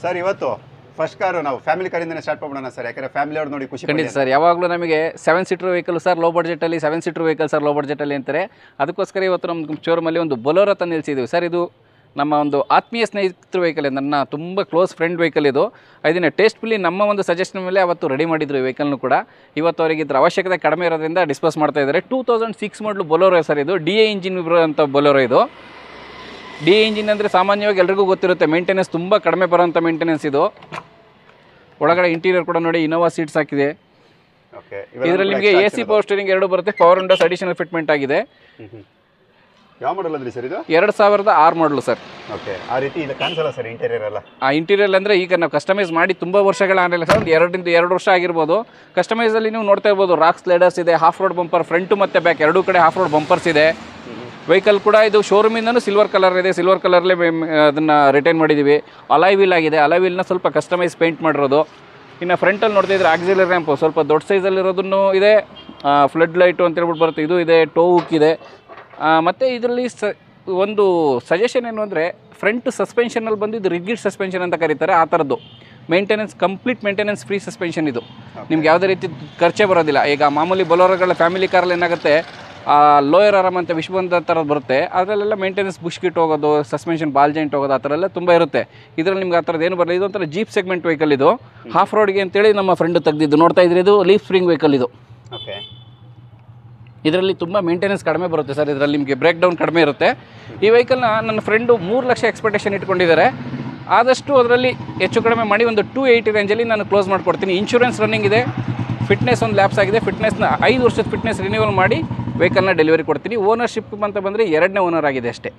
Sir ಇವತ್ತು first car ನಾವು family ಕಾರಿಂದನೇ ಸ್ಟಾರ್ಟ್ ಮಾಡೋಣ ಸರ್, ಯಾಕಂದ್ರೆ ಫ್ಯಾಮಿಲಿ ಅವ್ರು ನೋಡಿ ಖುಷಿ ಖಂಡಿತ ಸರ್. ಯಾವಾಗಲೂ ನಮಗೆ 7 ಸೀಟರ್ ವೆಹಿಕಲ್ ಸರ್ ಲೋ ಬಡ್ಜೆಟಲ್ಲಿ, 7 ಸೀಟರ್ ವೆಹಿಕಲ್ ಸರ್ ಲೋ ಬಡ್ಜೆಟಲ್ಲಿ ಅಂತಾರೆ. ಅದಕ್ಕೋಸ್ಕರ ಇವತ್ತು ನಮ್ಮ ಶೋರೂಮಲ್ಲಿ ಒಂದು ಬೊಲೋರೋ ತಂದು ನಿಲ್ಲಿಸಿದ್ದೀವಿ ಸರ್. ಇದು ನಮ್ಮ ಒಂದು ಆತ್ಮೀಯ ಸ್ನೇಹಿತರ ವೆಹಿಕಲ್, ನನ್ನ ತುಂಬ ಕ್ಲೋಸ್ ಫ್ರೆಂಡ್ ವೆಹಿಕಲ್ ಇದು. ಇದನ್ನು ಟೇಸ್ಟ್ಫುಲ್ಲಿ ನಮ್ಮ ಒಂದು ಸಜೆಷನ್ ಮೇಲೆ ಅವತ್ತು ರೆಡಿ ಮಾಡಿದ್ರು ಈ ವೆಹಿಕಲ್ನು ಕೂಡ. ಇವತ್ತು ಅವರಿಗೆ ಇದ್ರ ಅವಶ್ಯಕತೆ ಕಡಿಮೆ ಇರೋದ್ರಿಂದ ಡಿಸ್ಪೋಸ್ ಮಾಡ್ತಾ ಇದ್ದಾರೆ. 2006 ಮಾಡಲು ಬೊಲೋರೋ ಸರ್ ಇದು. DA ಇಂಜಿನ್ ಅಂತ ಬೊಲೋರೋ ಇದು. DA ಇಂಜಿನ್ ಅಂದರೆ ಸಾಮಾನ್ಯವಾಗಿ ಎಲ್ರಿಗೂ ಗೊತ್ತಿರುತ್ತೆ, ಮೇಂಟೆನೆನ್ಸ್ ತುಂಬ ಕಡಿಮೆ ಬರೋಂಥ ಮೇಂಟೆನೆನ್ಸ್ ಇದು. ಒಳಗಡೆ ಇಂಟೀರಿಯರ್ ಕೂಡ ನೋಡಿ ಇನೋವಾ ಸೀಟ್ಸ್ ಹಾಕಿದೆ. ಇದರಲ್ಲಿ ನಿಮಗೆ AC ಪವರ್ ಸ್ಟೀರಿಂಗ್ 2 ಬರುತ್ತೆ. ಪವರ್ ವಿಂಡೋಸ್ ಅಡಿಷನಲ್ ಫಿಟ್ಮೆಂಟ್ ಆಗಿದೆ. ಯಾವ ಮಾಡಲ್ ಅಂದ್ರಿ ಸರ್ ಇದು? 2006 ಮಾಡಲು ಸರ್. ಓಕೆ, ಆ ರೀತಿ ಇದು ಕಾಣಿಸಲ್ಲ ಸರ್ ಇಂಟೀರಿಯರ್ ಎಲ್ಲ. ಆ ಇಂಟೀರಿಯರ್ ಅಂದರೆ ಈಗ ನಾವು ಕಸ್ಟಮೈಸ್ ಮಾಡಿ ತುಂಬ ವರ್ಷಗಳ ಆಮೇಲೆ ಸರ್, 2 ವರ್ಷ ಆಗಿರ್ಬೋದು. ಕಸ್ಟಮೈಸಲ್ಲಿ ನೀವು ನೋಡ್ತಾ ಇರ್ಬೋದು, ರಾಕ್ ಸ್ಲೈಡರ್ಸ್ ಇದೆ, ಹಾಫ್ ರೋಡ್ ಬಂಪರ್, ಫ್ರಂಟ್ ಮತ್ತು ಬ್ಯಾಕ್ ಎರಡೂ ಕಡೆ ಹಾಫ್ ರೋಡ್ ಬಂಪರ್ಸ್ ಇದೆ. ವೆಹಿಕಲ್ ಕೂಡ ಇದು ಶೋರೂಮಿಂದನೂ ಸಿಲ್ವರ್ ಕಲರ್ ಇದೆ. ಸಿಲ್ವರ್ ಕಲರ್ಲೇ ಅದನ್ನು ರಿಟೈನ್ ಮಾಡಿದ್ದೀವಿ. ಅಲಾಯ್ ವೀಲ್ ಆಗಿದೆ. ಅಲಾಯ್ ವೀಲ್ನ ಸ್ವಲ್ಪ ಕಸ್ಟಮೈಸ್ ಪೇಂಟ್ ಮಾಡಿರೋದು. ಇನ್ನು ಫ್ರಂಟಲ್ಲಿ ನೋಡ್ತಾ ಇದ್ರೆ ಆಕ್ಸಿಲರಿ ರ್ಯಾಂಪು ಸ್ವಲ್ಪ ದೊಡ್ಡ ಸೈಜಲ್ಲಿರೋದನ್ನು ಇದೆ. ಫ್ಲಡ್ ಲೈಟು ಅಂತೇಳ್ಬಿಟ್ಟು ಬರುತ್ತೆ, ಇದು ಇದೆ. ಟೋ ಹುಕ್ ಇದೆ. ಮತ್ತು ಇದರಲ್ಲಿ ಒಂದು ಸಜೆಷನ್ ಏನು ಅಂದರೆ, ಫ್ರಂಟ್ ಸಸ್ಪೆನ್ಷನಲ್ಲಿ ಬಂದು ಇದು ರಿಜಿಡ್ ಸಸ್ಪೆನ್ಷನ್ ಅಂತ ಕರೀತಾರೆ. ಆ ಥರದ್ದು maintenance, complete maintenance free suspension ಇದು. ನಿಮ್ಗೆ ಯಾವುದೇ ರೀತಿ ಖರ್ಚೇ ಬರೋದಿಲ್ಲ. ಈಗ ಮಾಮೂಲಿ ಬೊಲೋರೋಗಳ ಫ್ಯಾಮಿಲಿ ಕಾರಲ್ಲಿ ಏನಾಗುತ್ತೆ, ಲೋಯರ್ ಆರಾಮ್ ಅಂತ ವಿಶ್ವಬಂಧ ಥರದ್ದು ಬರುತ್ತೆ. ಅದರಲ್ಲೆಲ್ಲ ಮೇಂಟೆನೆನ್ಸ್ ಬುಷ್ ಕಿಟ್ ಹೋಗೋದು, ಸಸ್ಪೆನ್ಷನ್ ಬಾಲ್ ಜಾಯಿಂಟ್ ಹೋಗೋದು, ಆ ಥರ ಎಲ್ಲ ತುಂಬ ಇರುತ್ತೆ. ಇದರಲ್ಲಿ ನಿಮ್ಗೆ ಆ ಥರದ್ದು ಏನು ಬರಲ್ಲ. ಇದು ಒಂಥರ ಜೀಪ್ ಸೆಗ್ಮೆಂಟ್ ವೆಹಿಕಲ್ ಇದು. ಹಾಫ್ ರೋಡ್ಗೆ ಅಂತೇಳಿ ನಮ್ಮ ಫ್ರೆಂಡ್ ತೆಗೆದಿದ್ದು ನೋಡ್ತಾ ಇದ್ರೆ, ಇದು ಲೀಫ್ ಸ್ಪ್ರಿಂಗ್ ವೆಹಿಕಲ್ ಇದು. ಓಕೆ, ಇದರಲ್ಲಿ ತುಂಬ ಮೇಂಟೆನೆನ್ಸ್ ಕಡಿಮೆ ಬರುತ್ತೆ ಸರ್. ಇದರಲ್ಲಿ ನಿಮಗೆ ಬ್ರೇಕ್ ಡೌನ್ ಕಡಿಮೆ ಇರುತ್ತೆ. ಈ ವೆಹಿಕಲ್ನ ನನ್ನ ಫ್ರೆಂಡು 3 ಲಕ್ಷ ಎಕ್ಸ್ಪೆಕ್ಟೇಷನ್ ಇಟ್ಕೊಂಡಿದ್ದಾರೆ. ಆದಷ್ಟು ಅದರಲ್ಲಿ ಹೆಚ್ಚು ಕಡಿಮೆ ಮಾಡಿ ಒಂದು 280 ರೇಂಜಲ್ಲಿ ನಾನು ಕ್ಲೋಸ್ ಮಾಡಿಕೊಡ್ತೀನಿ. ಇನ್ಶೂರೆನ್ಸ್ ರನ್ನಿಂಗ್ ಇದೆ. ಫಿಟ್ನೆಸ್ ಒಂದು ಲ್ಯಾಪ್ಸ್ ಆಗಿದೆ. ಫಿಟ್ನೆಸ್ನ 5 ವರ್ಷದ ಫಿಟ್ನೆಸ್ ರಿನ್ಯೂವಲ್ ಮಾಡಿ ವೆಹಿಕಲ್ನ ಡೆಲಿವರಿ ಕೊಡ್ತೀನಿ. ಓನರ್ಶಿಪ್ ಅಂತ ಬಂದರೆ 2ನೇ ಓನರ್ ಆಗಿದೆ ಅಷ್ಟೇ.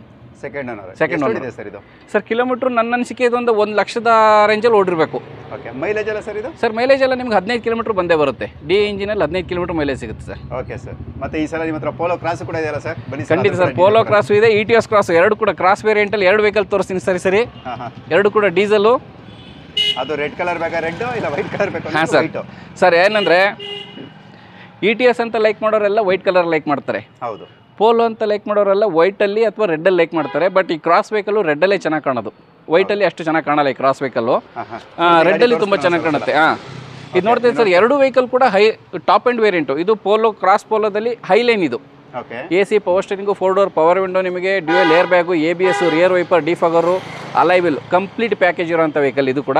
Second owner. ಸೆಕೆಂಡ್ ಓನರ್ ಇದೆ ಸರ್ ಇದು. ಸರ್ ಕಿಲೋಮೀಟ್ರ್ ನನ್ನ ಅನಿಸಿಕೆ ಇದೊಂದು 1 ಲಕ್ಷದ ರೇಂಜಲ್ಲಿ ಓಡಿರಬೇಕು. ಓಕೆ, ಮೈಲೇಜ್ ಎಲ್ಲ ಸರ್ ಇದು? ಸರ್ ಮೈಲೇಜ್ ಎಲ್ಲ ನಿಮ್ಗೆ 15 ಕಿಲೋಮೀಟ್ರ್ ಬಂದೇ ಬರುತ್ತೆ. DA ಇಂಜಿನಲ್ಲಿ 15 ಕಿಲೋಮೀಟ್ರ್ ಮೈಲೇಜ್ ಸಿಗುತ್ತೆ ಸರ್. Okay sir. ಮತ್ತೆ ಈ ಸಲ ನಿಮ್ಮ ಹತ್ರ ಪೋಲೋ ಕ್ರಾಸ್ ಕೂಡ ಇದೆಯಲ್ಲ ಸರ್? ಬನ್ನಿ. ಖಂಡಿತ ಸರ್, ಪೋಲೋ ಕ್ರಾಸು ಇದೆ, ETS ಕ್ರಾಸು ಎರಡು ಕೂಡ. ಕ್ರಾಸ್ ವೇರಿಯಂಟಲ್ಲಿ 2 ವೆಹಿಕಲ್ ತೋರಿಸ್ತೀನಿ ಸರಿ. ಎರಡು ಕೂಡ ಡೀಸೆಲು. ಅದು ರೆಡ್ ಕಲರ್ ಬೇಕಾ? ರೆಡ್ ಇಲ್ಲ ವೈಟ್ ಕಲರ್ ಬೇಕಾ? ಹಾಂ ಸರ್. ಸರ್ ಏನಂದರೆ, ETS ಅಂತ ಲೈಕ್ ಮಾಡೋರೆಲ್ಲ ವೈಟ್ ಕಲರ್ ಲೈಕ್ ಮಾಡ್ತಾರೆ. ಹೌದು. ಪೋಲೋ ಅಂತ ಲೈಕ್ ಮಾಡೋರೆಲ್ಲ ವೈಟಲ್ಲಿ ಅಥವಾ ರೆಡ್ಡಲ್ಲಿ ಲೈಕ್ ಮಾಡ್ತಾರೆ. ಬಟ್ ಈ ಕ್ರಾಸ್ ವೆಹಿಕಲ್ಲು ರೆಡ್ಡಲ್ಲೇ ಚೆನ್ನಾಗಿ ಕಾಣೋದು. ವೈಟಲ್ಲಿ ಅಷ್ಟು ಚೆನ್ನಾಗಿ ಕಾಣಲ್ಲ ಈ ಕ್ರಾಸ್ ವೆಹಿಕಲ್ಲು. ರೆಡ್ಡಲ್ಲಿ ತುಂಬ ಚೆನ್ನಾಗಿ ಕಾಣುತ್ತೆ. ಇದು ನೋಡ್ತಾ ಸರ್, 2 ವೆಹಿಕಲ್ ಕೂಡ ಟಾಪ್ ಎಂಡ್ ವೇರಿಯಂಟು. ಇದು ಪೋಲೋ, ಕ್ರಾಸ್ ಪೋಲೋದಲ್ಲಿ ಹೈಲೈನ್ ಇದು. AC power steering, 4 door power window, ನಿಮಗೆ dual air bag, ABS, rear wiper, defogger, alloy wheel, complete package ಇರೋಂಥ ವೆಹಿಕಲ್ ಇದು ಕೂಡ.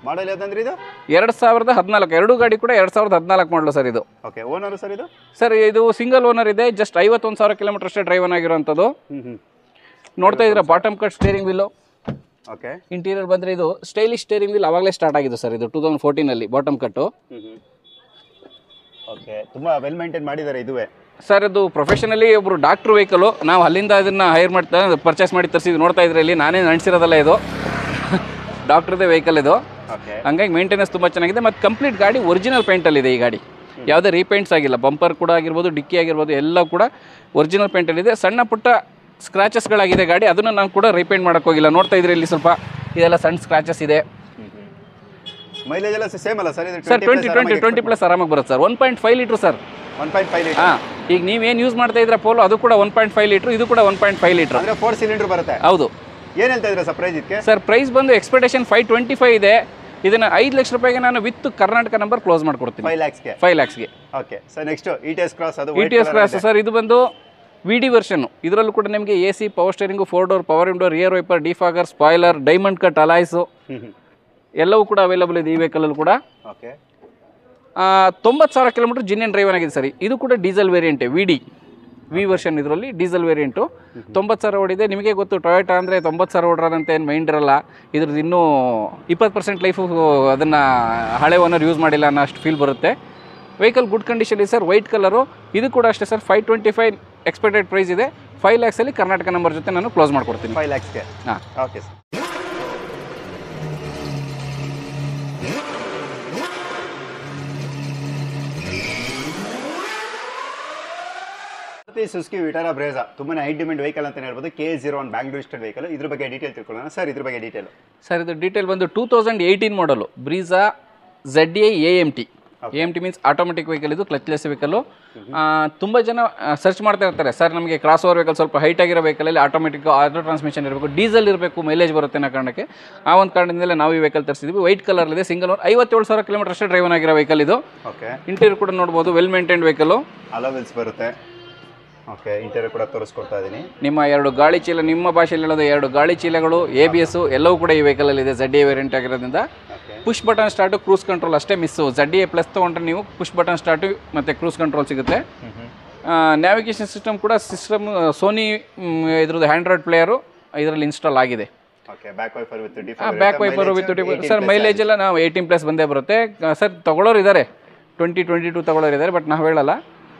ಮಾಡಲ್ ಯಾವ್ದಂದ್ರೆ ಇದು? 2014. ಎರಡು ಗಾಡಿ ಕೂಡ 2014 ಮಾಡಲು ಸರ್ ಇದು. ಓಕೆ, ಓನರ್ ಸರ್ ಇದು? ಸರ್ ಇದು ಸಿಂಗಲ್ ಓನರ್ ಇದೆ. ಜಸ್ಟ್ 51,000 ಕಿಲೋಮೀಟರ್ ಅಷ್ಟೇ ಡ್ರೈವ್ ಆಗಿರೋಂಥದ್ದು. ನೋಡ್ತಾ ಇದ್ರೆ bottom cut steering wheel. Okay, interior ಬಂದರೆ ಇದು ಸ್ಟೈಲಿಶ್ ಸ್ಟೇರಿಂಗ್ ವೀಲ್ ಆವಾಗಲೇ ಸ್ಟಾರ್ಟ್ ಆಗಿದೆ ಸರ್. ಇದು 2014 ಬಾಟಮ್ ಕಟ್ಟು. ಓಕೆ, ತುಂಬ ವೆಲ್ ಮೇಂಟೈನ್ ಮಾಡಿದ್ದಾರೆ ಇದುವೇ ಸರ್. ಇದು ಪ್ರೊಫೆಷನಲಿ ಒಬ್ಬರು ಡಾಕ್ಟ್ರ್ ವೆಹಿಕಲು. ನಾವು ಅಲ್ಲಿಂದ ಇದನ್ನು ಹೈರ್ ಮಾಡ್ತಾ ಪರ್ಚೇಸ್ ಮಾಡಿ ತರಿಸಿದ್ದು. ನೋಡ್ತಾ ಇದ್ರೆ ಇಲ್ಲಿ ನಾನೇ ನಡೆಸಿರೋದಲ್ಲ, ಇದು ಡಾಕ್ಟ್ರದೇ ವೆಹಿಕಲ್ ಇದು. ಹಂಗಾಗಿ ಮೇಂಟೆನೆನ್ಸ್ ತುಂಬ ಚೆನ್ನಾಗಿದೆ. ಮತ್ತು ಕಂಪ್ಲೀಟ್ ಗಾಡಿ ಒರಿಜಿನಲ್ ಪೇಂಟಲ್ಲಿದೆ ಈ ಗಾಡಿ. ಯಾವುದೇ ರೀಪೇಂಟ್ಸ್ ಆಗಿಲ್ಲ. ಬಂಪರ್ ಕೂಡ ಆಗಿರ್ಬೋದು, ಡಿಕ್ಕಿ ಆಗಿರ್ಬೋದು, ಎಲ್ಲ ಕೂಡ ಒರಿಜಿನಲ್ ಪೇಂಟಲ್ಲಿದೆ. ಸಣ್ಣ ಪುಟ್ಟ ಸ್ಕ್ರಾಚಸ್ಗಳಾಗಿದೆ ಗಾಡಿ, ಅದನ್ನು ನಾನು ಕೂಡ ರೀಪೇಂಟ್ ಮಾಡೋಕ್ಕೆ ಹೋಗಿಲ್ಲ. ನೋಡ್ತಾ ಇದ್ರೆ ಇಲ್ಲಿ ಸ್ವಲ್ಪ ಇದೆಲ್ಲ ಸಣ್ಣ ಸ್ಕ್ರಾಚಸ್ ಇದೆ. ಮೈಲೇಜ್ ಎಲ್ಲ ಸೇಮ್ ಅಲ್ಲ ಸರ್? ಸರ್ 20+ ಆರಾಮಾಗಿ ಬರುತ್ತೆ ಸರ್. 1.5 litre sir. 1.5 ಲೀಟರ್. ಹಾಂ, ಈಗ ನೀವೇನು ಯೂಸ್ ಮಾಡ್ತಾ ಇದ್ರೆ ಪೋಲೋ, ಅದು ಕೂಡ 1.5 ಲೀಟ್ರ್, ಇದು ಕೂಡ 1.5 ಲೀಟ್ರ್. ಅಂದರೆ 4 ಸಿಲಿಂಡರ್ ಬರುತ್ತೆ. ಹೌದು. ಏನು ಹೇಳ್ತಾ ಇದ್ದೀರಾ ಸರ್ ಪ್ರೈಸ್ ಇದಕ್ಕೆ? ಸರ್ ಪ್ರೈಸ್ ಬಂದು ಎಕ್ಸ್ಪೆಕ್ಟೇಷನ್ 525 ಇದೆ. ಇದನ್ನು 5 ಲಕ್ಷ ರೂಪಾಯಿಗೆ ನಾನು ವಿತ್ ಕರ್ನಾಟಕ ನಂಬರ್ ಕ್ಲೋಸ್ ಮಾಡ್ಕೊಡ್ತೀನಿ. 5 ಲ್ಯಾಕ್ಸ್ಗೆ. Okay sir. Next ETS cross. ಅದು ETS ಕ್ರಾಸ್ ಸರ್. ಇದು ಬಂದು VD ವರ್ಷನ್ನು. ಇದರಲ್ಲೂ ಕೂಡ ನಿಮಗೆ AC power steering, 4 door power window, rear wiper, defogger, spoiler, diamond cut alloys ಎಲ್ಲವೂ ಕೂಡ ಅವೈಲಬಲ್ ಇದೆ ಈ ವೆಹಿಕಲಲ್ಲಿ ಕೂಡ. ಓಕೆ, 90,000 ಕಿಲೋಮೀಟರ್ ಜಿನ್ಯನ್ ಡ್ರೈವ್ ಆಗಿದೆ ಸರ್. ಇದು ಕೂಡ ಡೀಸೆಲ್ ವೇರಿಯಂಟೇ, V ವರ್ಷನ್. ಇದರಲ್ಲಿ ಡೀಸೆಲ್ ವೇರಿಯಂಟು. 90,000 ಓಡಿದೆ. ನಿಮಗೆ ಗೊತ್ತು, ಟೊಯೋಟಾ ಅಂದರೆ 90,000 ಓಡಿರೋದಂತ ಏನು ಮೈಂಡ್ ಇರಲ್ಲ. ಇದ್ರದ್ದು ಇನ್ನೂ 20% ಲೈಫು ಅದನ್ನು ಹಳೆ ಓನರ್ ಯೂಸ್ ಮಾಡಿಲ್ಲ ಅನ್ನೋ ಅಷ್ಟು ಫೀಲ್ ಬರುತ್ತೆ. ವೆಹಿಕಲ್ ಗುಡ್ ಕಂಡೀಷನ್ ಇದೆ ಸರ್. White colour. ಇದು ಕೂಡ ಅಷ್ಟೇ ಸರ್. 525 ಎಕ್ಸ್ಪೆಕ್ಟೆಡ್ ಪ್ರೈಸ್ ಇದೆ. 5 ಲ್ಯಾಕ್ಸಲ್ಲಿ ಕರ್ನಾಟಕ ನಂಬರ್ ಜೊತೆ ನಾನು ಕ್ಲೋಸ್ ಮಾಡ್ಕೊಡ್ತೀನಿ. 5 ಲ್ಯಾಕ್ಸ್ಗೆ. ಹಾಂ, ಓಕೆ ಸರ್. ಸುಜುಕಿ ವಿಟಾರಾ ಬ್ರೇಜಾ ತುಂಬಾ ಹೈ ಡಿಮ್ಯಾಂಡ್ ವೆಹಿಕಲ್ ಅಂತ ಹೇಳ್ಬೋದು. KA01 Bangalore registered vehicle. ಇದ್ರ ಬಗ್ಗೆ ಡೀಟೇಲ್ ತಿಳ್ಕೊಳ್ಳೋಣ ಸರ್. ಇದ್ರ ಬಗ್ಗೆ ಡೀಟೇಲ್ ಸರ್, ಇದು ಡೀಟೇಲ್ ಬಂದು 2018 ಮಾಡಲು Brezza ZA AMT. AMT means automatic vehicle, ಇದು ಕ್ಲಚ್ಲೆಸ್ ವೆಹಿಕಲ್ಲು. ತುಂಬ ಜನ ಸರ್ಚ್ ಮಾಡ್ತಾ ಇರ್ತಾರೆ, ಸರ್ ನಮಗೆ ಕ್ರಾಸ್ ಓವರ್ ವೆಹಿಕಲ್ ಸ್ವಲ್ಪ ಹೈಟ್ ಆಗಿರೋ ವೆಹಿಕಲಲ್ಲಿ ಆಟೋಮೆಟಿಕ್ ಆಟೋ ಟ್ರಾನ್ಸ್ಮಿಷನ್ ಇರಬೇಕು, ಡೀಸೆಲ್ ಇರಬೇಕು, ಮೈಲೇಜ್ ಬರುತ್ತೆ ಅನ್ನೋ ಕಾರಣಕ್ಕೆ ಆ ಒಂದು ಕಾರಣದಿಂದಲೇ ನಾವು ಈ ವೆಹಿಕಲ್ ತರಿಸಿದ್ವಿ. ವೈಟ್ ಕಲರ್ಲಿದೆ, ಸಿಂಗಲ್ ಓನರ್, 57,000 ಕಿಲೋಮೀಟರ್ ಅಷ್ಟೇ ಡ್ರೈವನ್ ಆಗಿರೋ ವೆಹಿಕಲ್ ಇದು. ಓಕೆ, ಇಂಟೀರಿಯರ್ ಕೂಡ ನೋಡ್ಬೋದು, ವೆಲ್ ಮೇಂಟೈನ್ಡ್ ವೆಹಿಕಲ್ಲು, ಅಲೋವಿಲ್ಸ್ ಬರುತ್ತೆ. ಓಕೆ, ಇಂಟೀರಿಯರ್ ಕೂಡ ತೋರಿಸ್ಕೊಡ್ತಾ ಇದ್ದೀನಿ. ನಿಮ್ಮ 2 ಗಾಳಿ ಚೀಲ, ನಿಮ್ಮ ಭಾಷೆಯಲ್ಲಿ ಹೇಳೋದು 2 ಗಾಳಿ ಚೀಲಗಳು, ABS ಎಲ್ಲವೂ ಕೂಡ ಈ ವೆಹಿಕಲಲ್ಲಿ ಇದೆ. ZDA ವೇರಿಯಂಟ್ ಆಗಿರೋದ್ರಿಂದ push button start, cruise control ಅಷ್ಟೇ ಮಿಸ್ಸು. ZDA ಪ್ಲಸ್ ತೊಗೊಂಡ್ರೆ ನೀವು ಪುಷ್ ಬಟನ್ ಸ್ಟಾರ್ಟು ಮತ್ತು ಕ್ರೂಸ್ ಕಂಟ್ರೋಲ್ ಸಿಗುತ್ತೆ. ನ್ಯಾವಿಗೇಷನ್ ಸಿಸ್ಟಮ್ ಕೂಡ ಸೋನಿ ಇದ್ರದ್ದು ಆ್ಯಂಡ್ರಾಯ್ಡ್ ಪ್ಲೇಯರು ಇದರಲ್ಲಿ ಇನ್ಸ್ಟಾಲ್ ಆಗಿದೆ. Back wiper with sir mileage ಎಲ್ಲ ನಾವು 18+ ಬಂದೇ ಬರುತ್ತೆ ಸರ್. ತೊಗೊಳ್ಳೋರು ಇದ್ದಾರೆ, 20-22 ತೊಗೊಳ್ಳೋರು ಇದ್ದಾರೆ, ಬಟ್ ನಾವು ಹೇಳಲ್ಲ.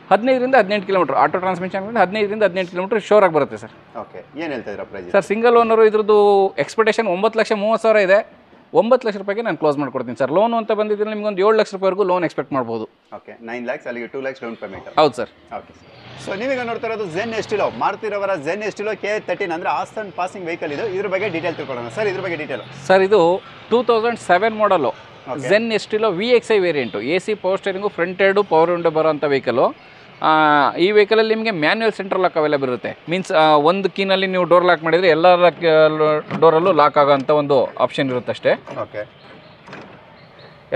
15ರಿಂದ 18 ಕಿಲೋಮೀಟರ್ ಆಟೋ ಟ್ರಾನ್ಸ್ಮಿಷನ್ 15ರಿಂದ 18 ಕಿಲೋಮೀಟರ್ ಶೋರಾಗಿ ಬರುತ್ತೆ ಸರ್. ಓಕೆ, ಏನು ಹೇಳ್ತಾ ಇದ್ದೀರಾ ಪ್ರೈಸ್? ಸರ್ ಸಿಂಗಲ್ ಓನರು ಇದ್ರದ್ದು ಎಕ್ಸ್ಪೆಕ್ಟೇಷನ್ 9,30,000 ಇದೆ. 9 ಲಕ್ಷ ರೂಪಾಯಿಗೆ ನಾನು ಕ್ಲೋಸ್ ಮಾಡ್ಕೊಡ್ತೀನಿ ಸರ್. ಲೋನು ಅಂತ ಬಂದಿದ್ದರೆ ನಿಮ್ಗೆ ಒಂದು 7 ಲಕ್ಷ ರೂಪಾಯಿವರೆಗೂ ಲೋನ್ ಎಕ್ಸ್ಪೆಕ್ಟ್ ಮಾಡ್ಬೋದು. ಓಕೆ, 9 lakhs ಅಲ್ಲಿಗೆ 2 lakhs ಡೌನ್ ಪೇಮೆಂಟ್. ಹೌದು ಸರ್. ಓಕೆ, ಸೊ ನೀವೀಗ ನೋಡ್ತಾ ಇರೋದು ಝೆನ್ ಎಸ್ಟಿಲೋ, ಮಾರುತಿರವರ ಝೆನ್ ಎಸ್ಟಿಲೋ K13 ಅಂದರೆ ಆಸ್ತನ್ ಪಾಸಿಂಗ್ ವೆಹಿಕಲ್ ಇದು. ಇದ್ರ ಬಗ್ಗೆ ಡೀಟೇಲ್ ತಿಳ್ಕೊಳ್ಳೋಣ ಸರ್. ಇದ್ರ ಬಗ್ಗೆ ಡೀಟೇಲ್ ಸರ್, ಇದು 2007 ಮಾಡಲು Zen Estilo VXI variant, AC power steering, front ಎರಡು ಪವರ್ ವಿಂಡೋ ಬರೋಂಥ ವೆಹಿಕಲು. ಈ ವೆಹಿಕಲಲ್ಲಿ ನಿಮಗೆ ಮ್ಯಾನ್ಯುವಲ್ ಸೆಂಟ್ರಲ್ ಲಾಕ್ ಅವೈಲೇಬಲ್ ಇರುತ್ತೆ. ಮೀನ್ಸ್ ಒಂದು ಕೀನಲ್ಲಿ ನೀವು ಡೋರ್ ಲಾಕ್ ಮಾಡಿದರೆ ಎಲ್ಲ ಡೋರಲ್ಲೂ ಲಾಕ್ ಆಗೋಂಥ ಒಂದು ಆಪ್ಷನ್ ಇರುತ್ತೆ ಅಷ್ಟೇ. ಓಕೆ,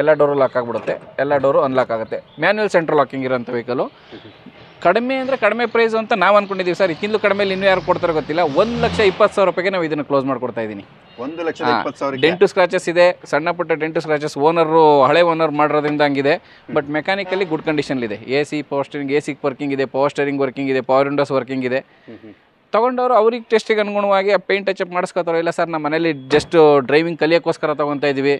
ಎಲ್ಲ ಡೋರು ಲಾಕ್ ಆಗಿಬಿಡುತ್ತೆ, ಎಲ್ಲ ಡೋರು ಅನ್ಲಾಕ್ ಆಗುತ್ತೆ. ಮ್ಯಾನ್ಯುವಲ್ ಸೆಂಟ್ರಲ್ ಲಾಕಿಂಗ್ ಇರೋಂಥ ವೆಹಿಕಲು. ಕಡಿಮೆ ಅಂದರೆ ಕಡಿಮೆ ಪ್ರೈಸ್ ಅಂತ ನಾವು ಅಂದ್ಕೊಂಡಿದ್ದೀವಿ ಸರ್. ಇದಕ್ಕಿಂತ ಕಡಿಮೆಲಿ ಇನ್ನೂ ಯಾರು ಕೊಡ್ತಾರೋ ಗೊತ್ತಿಲ್ಲ. 1,20,000 ರೂಪಾಯಿಗೆ ನಾವು ಇದನ್ನು ಕ್ಲೋಸ್ ಮಾಡ್ಕೊಡ್ತಾ ಇದ್ದೀನಿ. 1,20,000. ಡೆಂಟು ಸ್ಕ್ರಾಚಸ್ ಇದೆ, ಸಣ್ಣ ಪುಟ್ಟ ಡೆಂಟು ಸ್ಕ್ರಾಚಸ್. ಓನರು ಹಳೆ ಓನರ್ ಮಾಡಿರೋದ್ರಿಂದ ಹಂಗಿದೆ, ಬಟ್ ಮೆಕ್ಯಾನಿಕಲಿ ಗುಡ್ ಕಂಡೀಷನ್ಲಿದೆ. AC power steering, AC working ಇದೆ, ಪವರ್ ಸ್ಟೇರಿಂಗ್ ವರ್ಕಿಂಗ್ ಇದೆ, ಪವರ್ ವಿಂಡೋಸ್ ವರ್ಕಿಂಗ್ ಇದೆ. ತೊಗೊಂಡವರು ಅವ್ರಿಗೆ ಟೆಸ್ಟಿಗೆ ಅನುಗುಣವಾಗಿ ಪೇಂಟ್ ಟಚಪ್ ಮಾಡಿಸ್ಕೊತಾರೋ. ಇಲ್ಲ ಸರ್ ನಮ್ಮ ಮನೇಲಿ ಜಸ್ಟ್ ಡ್ರೈವಿಂಗ್ ಕಲಿಯೋಕ್ಕೋಸ್ಕರ ತೊಗೊತಾ ಇದ್ದೀವಿ,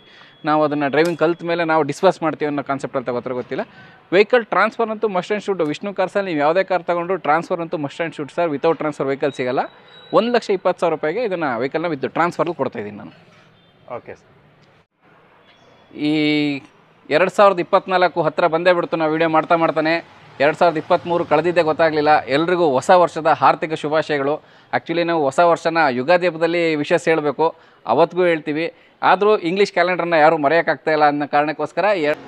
ನಾವು ಅದನ್ನು ಡ್ರೈವಿಂಗ್ ಕಲ್ತ ಮೇಲೆ ನಾವು ಡಿಸ್ಪಸ್ ಮಾಡ್ತೀವಿ ಅನ್ನೋ ಕಾನ್ಸೆಪ್ಟಲ್ಲಿ ತಗೋತಾರೆ ಗೊತ್ತಿಲ್ಲ. ವೆಹಿಕಲ್ ಟ್ರಾನ್ಸ್ಫರ್ ಅಂತೂ ಮಸ್ಟ್ ಆ್ಯಂಡ್ ಶೂಟ್. ವಿಷ್ಣು ಕಾರ್ಸಲ್ಲಿ ನೀವು ಯಾವುದೇ ಕಾರ್ ತೊಗೊಂಡ್ರು ಟ್ರಾನ್ಸ್ಫರ್ ಅಂತೂ must and shoot sir. Without transfer vehicle ಸಿಗಲ್ಲ. 1,20,000 ರೂಪಾಯಿಗೆ ಇದನ್ನು ವೆಹಿಕಲ್ನ ವಿತ್ ಟ್ರಾನ್ಸ್ಫರ್ಲ್ಲಿ ಕೊಡ್ತಾಯಿದ್ದೀನಿ ನಾನು. ಓಕೆ, ಈ 2024 ಹತ್ತಿರ ಬಂದೇ ಬಿಡ್ತು. ನಾವು ವೀಡಿಯೋ ಮಾಡ್ತಾನೆ 2023 ಕಳೆದಿದ್ದೇ ಗೊತ್ತಾಗಲಿಲ್ಲ. ಎಲ್ರಿಗೂ ಹೊಸ ವರ್ಷದ ಆರ್ಥಿಕ ಶುಭಾಶಯಗಳು. ಆ್ಯಕ್ಚುಲಿ ನಾವು ಹೊಸ ವರ್ಷನ ಯುಗಾದಿ ಹಬ್ಬದಲ್ಲಿ ವಿಶೇಷ ಹೇಳಬೇಕು, ಅವತ್ತಿಗೂ ಹೇಳ್ತೀವಿ. ಆದರೂ ಇಂಗ್ಲೀಷ್ ಕ್ಯಾಲೆಂಡರ್ನ ಯಾರೂ ಮರೆಯೋಕ್ಕಾಗ್ತಾಯಿಲ್ಲ ಅನ್ನೋ ಕಾರಣಕ್ಕೋಸ್ಕರ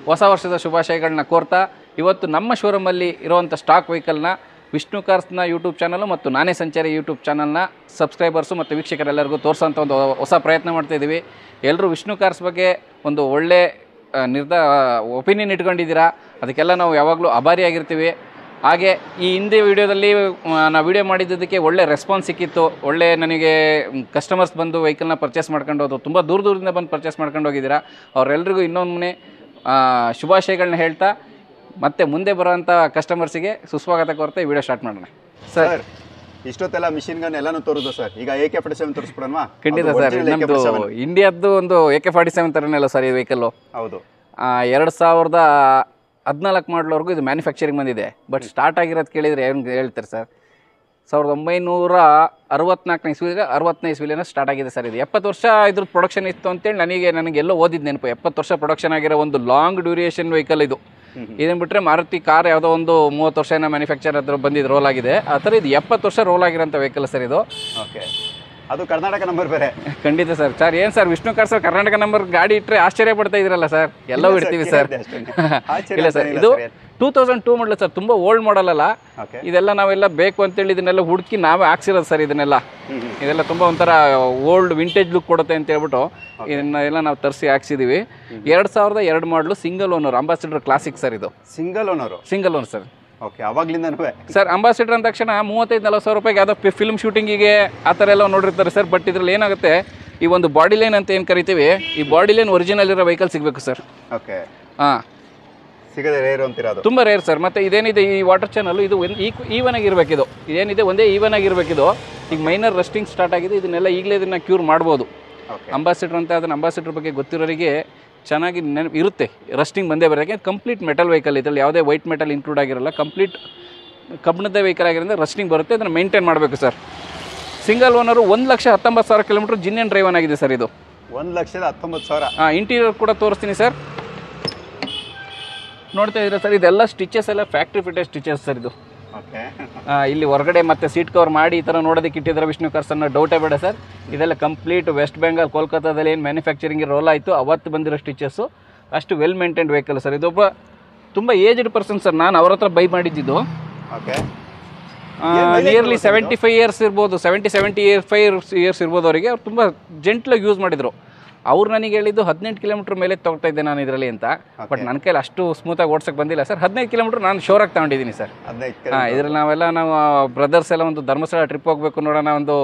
ಹೊಸ ವರ್ಷದ ಶುಭಾಶಯಗಳನ್ನ ಕೋರ್ತಾ ಇವತ್ತು ನಮ್ಮ ಶೋರೂಮಲ್ಲಿ ಇರುವಂಥ ಸ್ಟಾಕ್ ವೆಹಿಕಲ್ನ ವಿಷ್ಣು ಕಾರ್ಸ್ನ ಯೂಟ್ಯೂಬ್ ಚಾನಲು ಮತ್ತು ನಾನೇ ಸಂಚಾರಿ ಯೂಟ್ಯೂಬ್ ಚಾನಲ್ನ ಸಬ್ಸ್ಕ್ರೈಬರ್ಸು ಮತ್ತು ವೀಕ್ಷಕರೆಲ್ಲರಿಗೂ ತೋರಿಸೋಂಥ ಒಂದು ಹೊಸ ಪ್ರಯತ್ನ ಮಾಡ್ತಾಯಿದ್ದೀವಿ. ಎಲ್ಲರೂ ವಿಷ್ಣು ಕಾರ್ಸ್ ಬಗ್ಗೆ ಒಂದು ಒಳ್ಳೆ ಒಪಿನಿಯನ್ ಇಟ್ಕೊಂಡಿದ್ದೀರಾ, ಅದಕ್ಕೆಲ್ಲ ನಾವು ಯಾವಾಗಲೂ ಆಭಾರಿಯಾಗಿರ್ತೀವಿ. ಹಾಗೆ ಈ ಹಿಂದೆ ವೀಡಿಯೋದಲ್ಲಿ ನಾವು ವೀಡಿಯೋ ಮಾಡಿದ್ದಕ್ಕೆ ಒಳ್ಳೆ ರೆಸ್ಪಾನ್ಸ್ ಸಿಕ್ಕಿತ್ತು. ಒಳ್ಳೆ ನನಗೆ ಕಸ್ಟಮರ್ಸ್ ಬಂದು ವೆಹಿಕಲ್ನ ಪರ್ಚೇಸ್ ಮಾಡ್ಕೊಂಡು ಹೋದ್ರು, ತುಂಬ ದೂರದಿಂದ ಬಂದು ಪರ್ಚೇಸ್ ಮಾಡ್ಕೊಂಡು ಹೋಗಿದ್ದೀರಾ. ಅವರೆಲ್ಲರಿಗೂ ಇನ್ನೊಮ್ಮೆ ಶುಭಾಶಯಗಳನ್ನ ಹೇಳ್ತಾ ಮತ್ತೆ ಮುಂದೆ ಬರೋಂಥ ಕಸ್ಟಮರ್ಸಿಗೆ ಸುಸ್ವಾಗತ ಕೋರ್ತಾ ಈ ವಿಡಿಯೋ ಸ್ಟಾರ್ಟ್ ಮಾಡೋಣ ಸರ್. ಇಷ್ಟೊತ್ತೆಲ್ಲ ಮಿಷಿನ್ ಗನ್ ಎಲ್ಲಾನು ತೋರಿದ್ದು ಸರ್. ಈಗ AK47 ತೋರಿಸ್ಬಿಡೋಣ. ಖಂಡಿತ ಸರ್. ನಮ್ಮದು ಇಂಡಿಯಾದ್ದು ಒಂದು AK47 ಥರನೇ ಸರ್ ಈ ವೆಹಿಕಲ್ಲು. ಹೌದು, 2014 ಮಾಡಲವರೆಗೂ ಇದು ಮ್ಯಾನುಫ್ಯಾಕ್ಚರಿಂಗ್ ಬಂದಿದೆ. ಬಟ್ ಸ್ಟಾರ್ಟ್ ಆಗಿರೋದು ಕೇಳಿದರೆ ಏನು ಹೇಳ್ತಾರೆ ಸರ್, 1964 ಇಸ್ವಿಲಿ 60ನೇ ಇಸ್ವಿಲಿನ ಸ್ಟಾರ್ಟ್ ಆಗಿದೆ ಸರ್. ಇದು 70 ವರ್ಷ ಇದ್ರದ್ದು ಪ್ರೊಡಕ್ಷನ್ ಇತ್ತು ಅಂತೇಳಿ ನನಗೆಲ್ಲೋ ಓದಿದ್ದು ನೆನಪು. 70 ವರ್ಷ ಪ್ರೊಡಕ್ಷನ್ ಆಗಿರೋ ಒಂದು ಲಾಂಗ್ ಡ್ಯೂರೇಷನ್ ವೆಹಿಕಲ್ ಇದು. ಇದನ್ನು ಬಿಟ್ಟರೆ ಮಾರುತಿ ಕಾರ್ ಯಾವುದೋ ಒಂದು 30 ವರ್ಷ ಮ್ಯಾನುಫ್ಯಾಕ್ಚರ್ ಹತ್ರ ಬಂದಿದ್ದು ರೋಲ್ ಆಗಿದೆ. ಆ ಥರ ಇದು 70 ವರ್ಷ ರೋಲ್ ಆಗಿರೋಂಥ ವೆಹಿಕಲ್ ಸರ್ ಇದು. ಓಕೆ, ಅದು ಕರ್ನಾಟಕ ನಂಬರ್ ಬೇರೆ. ಖಂಡಿತ ಸರ್. ಸರ್ ಏನು sir, Vishnu car sir Karnataka number ಗಾಡಿ ಇಟ್ಟರೆ ಆಶ್ಚರ್ಯ ಪಡ್ತಾ ಇದ್ದೀರಲ್ಲ ಸರ್. ಎಲ್ಲವೂ ಇಡ್ತೀವಿ ಸರ್. ಇಲ್ಲ ಸರ್, ಇದು 2002 ಮಾಡಲ್ ಸರ್, ತುಂಬ ಓಲ್ಡ್ ಮಾಡಲ್ ಅಲ್ಲ. ಇದೆಲ್ಲ ನಾವೆಲ್ಲ ಬೇಕು ಅಂತೇಳಿ ಇದನ್ನೆಲ್ಲ ಹುಡುಕಿ ನಾವೇ ಹಾಕ್ಸಿರೋದು ಸರ್. ಇದೆಲ್ಲ ತುಂಬ ಒಂಥರ ಓಲ್ಡ್ ವಿಂಟೇಜ್ ಲುಕ್ ಕೊಡುತ್ತೆ ಅಂತ ಹೇಳ್ಬಿಟ್ಟು ಇದನ್ನೆಲ್ಲ ನಾವು ತರಿಸಿ ಹಾಕ್ಸಿದ್ದೀವಿ. 2002 model single owner Ambassador Classic sir. ಇದು ಸಿಂಗಲ್ ಓನರ್ ಸರ್. ಓಕೆ, ಅವಾಗ್ಲಿಂದನೂ ಸರ್ ಅಂಬಾಸಿಡರ್ ಅಂದ ತಕ್ಷಣ 35-40 ರೂಪಾಯಿಗೆ ಯಾವುದೋ ಫಿಲ್ಮ್ ಶೂಟಿಂಗಿಗೆ ಆ ಥರ ಎಲ್ಲ ನೋಡಿರ್ತಾರೆ ಸರ್. ಬಟ್ ಇದರಲ್ಲಿ ಏನಾಗುತ್ತೆ, ಈ ಒಂದು ಬಾಡಿ ಲೈನ್ ಅಂತ ಏನು ಕರಿತೀವಿ, ಈ ಬಾಡಿ ಲೈನ್ ಒರಿಜಿನಲ್ ಇರೋ ವೆಹಿಕಲ್ ಸಿಗಬೇಕು ಸರ್. ಓಕೆ, ಹಾಂ, ಸಿಗದೆ ರೇರ್ ಅಂತಿರೋದು. ತುಂಬ ರೇರ್ ಸರ್. ಮತ್ತು ಇದೇನಿದೆ ಈ ವಾಟರ್ ಚಾನಲ್, ಇದು ಈವನ್ ಆಗಿರಬೇಕಿದು. ಇದೇನಿದೆ ಒಂದೇ ಈವನ್ ಆಗಿರಬೇಕಿದು. ಈಗ ಮೈನರ್ ರಸ್ಟಿಂಗ್ ಸ್ಟಾರ್ಟ್ ಆಗಿದೆ. ಇದನ್ನೆಲ್ಲ ಈಗಲೇ ಇದನ್ನು ಕ್ಯೂರ್ ಮಾಡ್ಬೋದು. ಅಂಬಾಸಿಡರ್ ಅಂತ ಅದನ್ನು ಅಂಬಾಸಿಡರ್ ಬಗ್ಗೆ ಗೊತ್ತಿರೋರಿಗೆ ಚೆನ್ನಾಗಿ ಇರುತ್ತೆ. ರಸ್ಟಿಂಗ್ ಬಂದೇ ಬರೋಕ್ಕೆ. ಕಂಪ್ಲೀಟ್ ಮೆಟಲ್ ವೆಹಿಕಲ್, ಇದರಲ್ಲಿ ಯಾವುದೇ ವೈಟ್ ಮೆಟಲ್ ಇನ್ಕ್ಲೂಡ್ ಆಗಿರಲ್ಲ. ಕಂಪ್ಲೀಟ್ ಕಬ್ಬಿಣದ ವೆಹಿಕಲ್ ಆಗಿರೋದ್ರಿಂದ ರಸ್ಟಿಂಗ್ ಬರುತ್ತೆ. ಅದನ್ನು ಮೇಂಟೈನ್ ಮಾಡಬೇಕು sir. Single owner 1,19,000 kilometre Jin and driven ಆಗಿದೆ ಸರ್ ಇದು. 1,19,000. ಹಾಂ, ಇಂಟೀರಿಯರ್ ಕೂಡ ತೋರಿಸ್ತೀನಿ ಸರ್. ನೋಡ್ತಾ ಇದ್ದೀರಾ ಸರ್, ಇದೆಲ್ಲ ಸ್ಟಿಚಸ್ ಎಲ್ಲ ಫ್ಯಾಕ್ಟ್ರಿ ಫಿಟೆಡ್ ಸ್ಟಿಚಸ್ ಸರ್ ಇದು. ಓಕೆ, ಇಲ್ಲಿ ಹೊರಗಡೆ ಮತ್ತೆ ಸೀಟ್ ಕವರ್ ಮಾಡಿ ಈ ಥರ ನೋಡೋದಕ್ಕೆ ಇಟ್ಟಿದ್ದಾರೆ ವಿಷ್ಣು ಕಾರ್ಸ್ ಅನ್ನೋ ಡೌಟೇ ಬೇಡ ಸರ್. ಇದೆಲ್ಲ ಕಂಪ್ಲೀಟ್ ವೆಸ್ಟ್ ಬೆಂಗಾಲ್ ಕೋಲ್ಕತ್ತಾದಲ್ಲಿ ಏನು ಮ್ಯಾನುಫ್ಯಾಕ್ಚರಿಂಗ್ ರೋಲ್ ಆಯಿತು ಅವತ್ತು ಬಂದಿರೋ ಸ್ಟಿಚಸ್ಸು. ಅಷ್ಟು ವೆಲ್ ಮೇಂಟೈನ್ಡ್ ವೆಹಿಕಲ್ ಸರ್. ಇದೊಬ್ಬ ತುಂಬ ಏಜ್ಡ್ ಪರ್ಸನ್ ಸರ್, ನಾನು ಅವ್ರ ಹತ್ರ ಬೈ ಮಾಡಿದ್ದು. ಓಕೆ, ನಿಯರ್ಲಿ 75 ಇಯರ್ಸ್ ಇರ್ಬೋದು, 75 ಇಯರ್ಸ್ ಇರ್ಬೋದು ಅವರಿಗೆ. ಅವ್ರು ತುಂಬ ಜೆಂಟ್ಲಾಗಿ ಯೂಸ್ ಮಾಡಿದರು. ಅವ್ರು ನನಗೆ ಹೇಳಿದ್ದು 18 ಕಿಲೋಮೀಟ್ರ್ ಮೇಲೆ ತೊಗೊಳ್ತಾ ಇದ್ದೆ ನಾನು ಇದರಲ್ಲಿ ಅಂತ. ಬಟ್ ನನ್ನ ಕೈಲಿ ಅಷ್ಟು ಸ್ಮೂತಾಗಿ ಓಡ್ಸೋಕ್ಕೆ ಬಂದಿಲ್ಲ ಸರ್. 15 ಕಿಲೋಮೀಟ್ರ್ ನಾನು ಶೋರಾಗಿ ತಗೊಂಡಿದ್ದೀನಿ ಸರ್. ಇದರಲ್ಲಿ ನಾವು ಬ್ರದರ್ಸ್ ಎಲ್ಲ ಒಂದು ಧರ್ಮಸ್ಥಳ ಟ್ರಿಪ್ ಹೋಗಬೇಕು ನೋಡೋಣ, ಒಂದು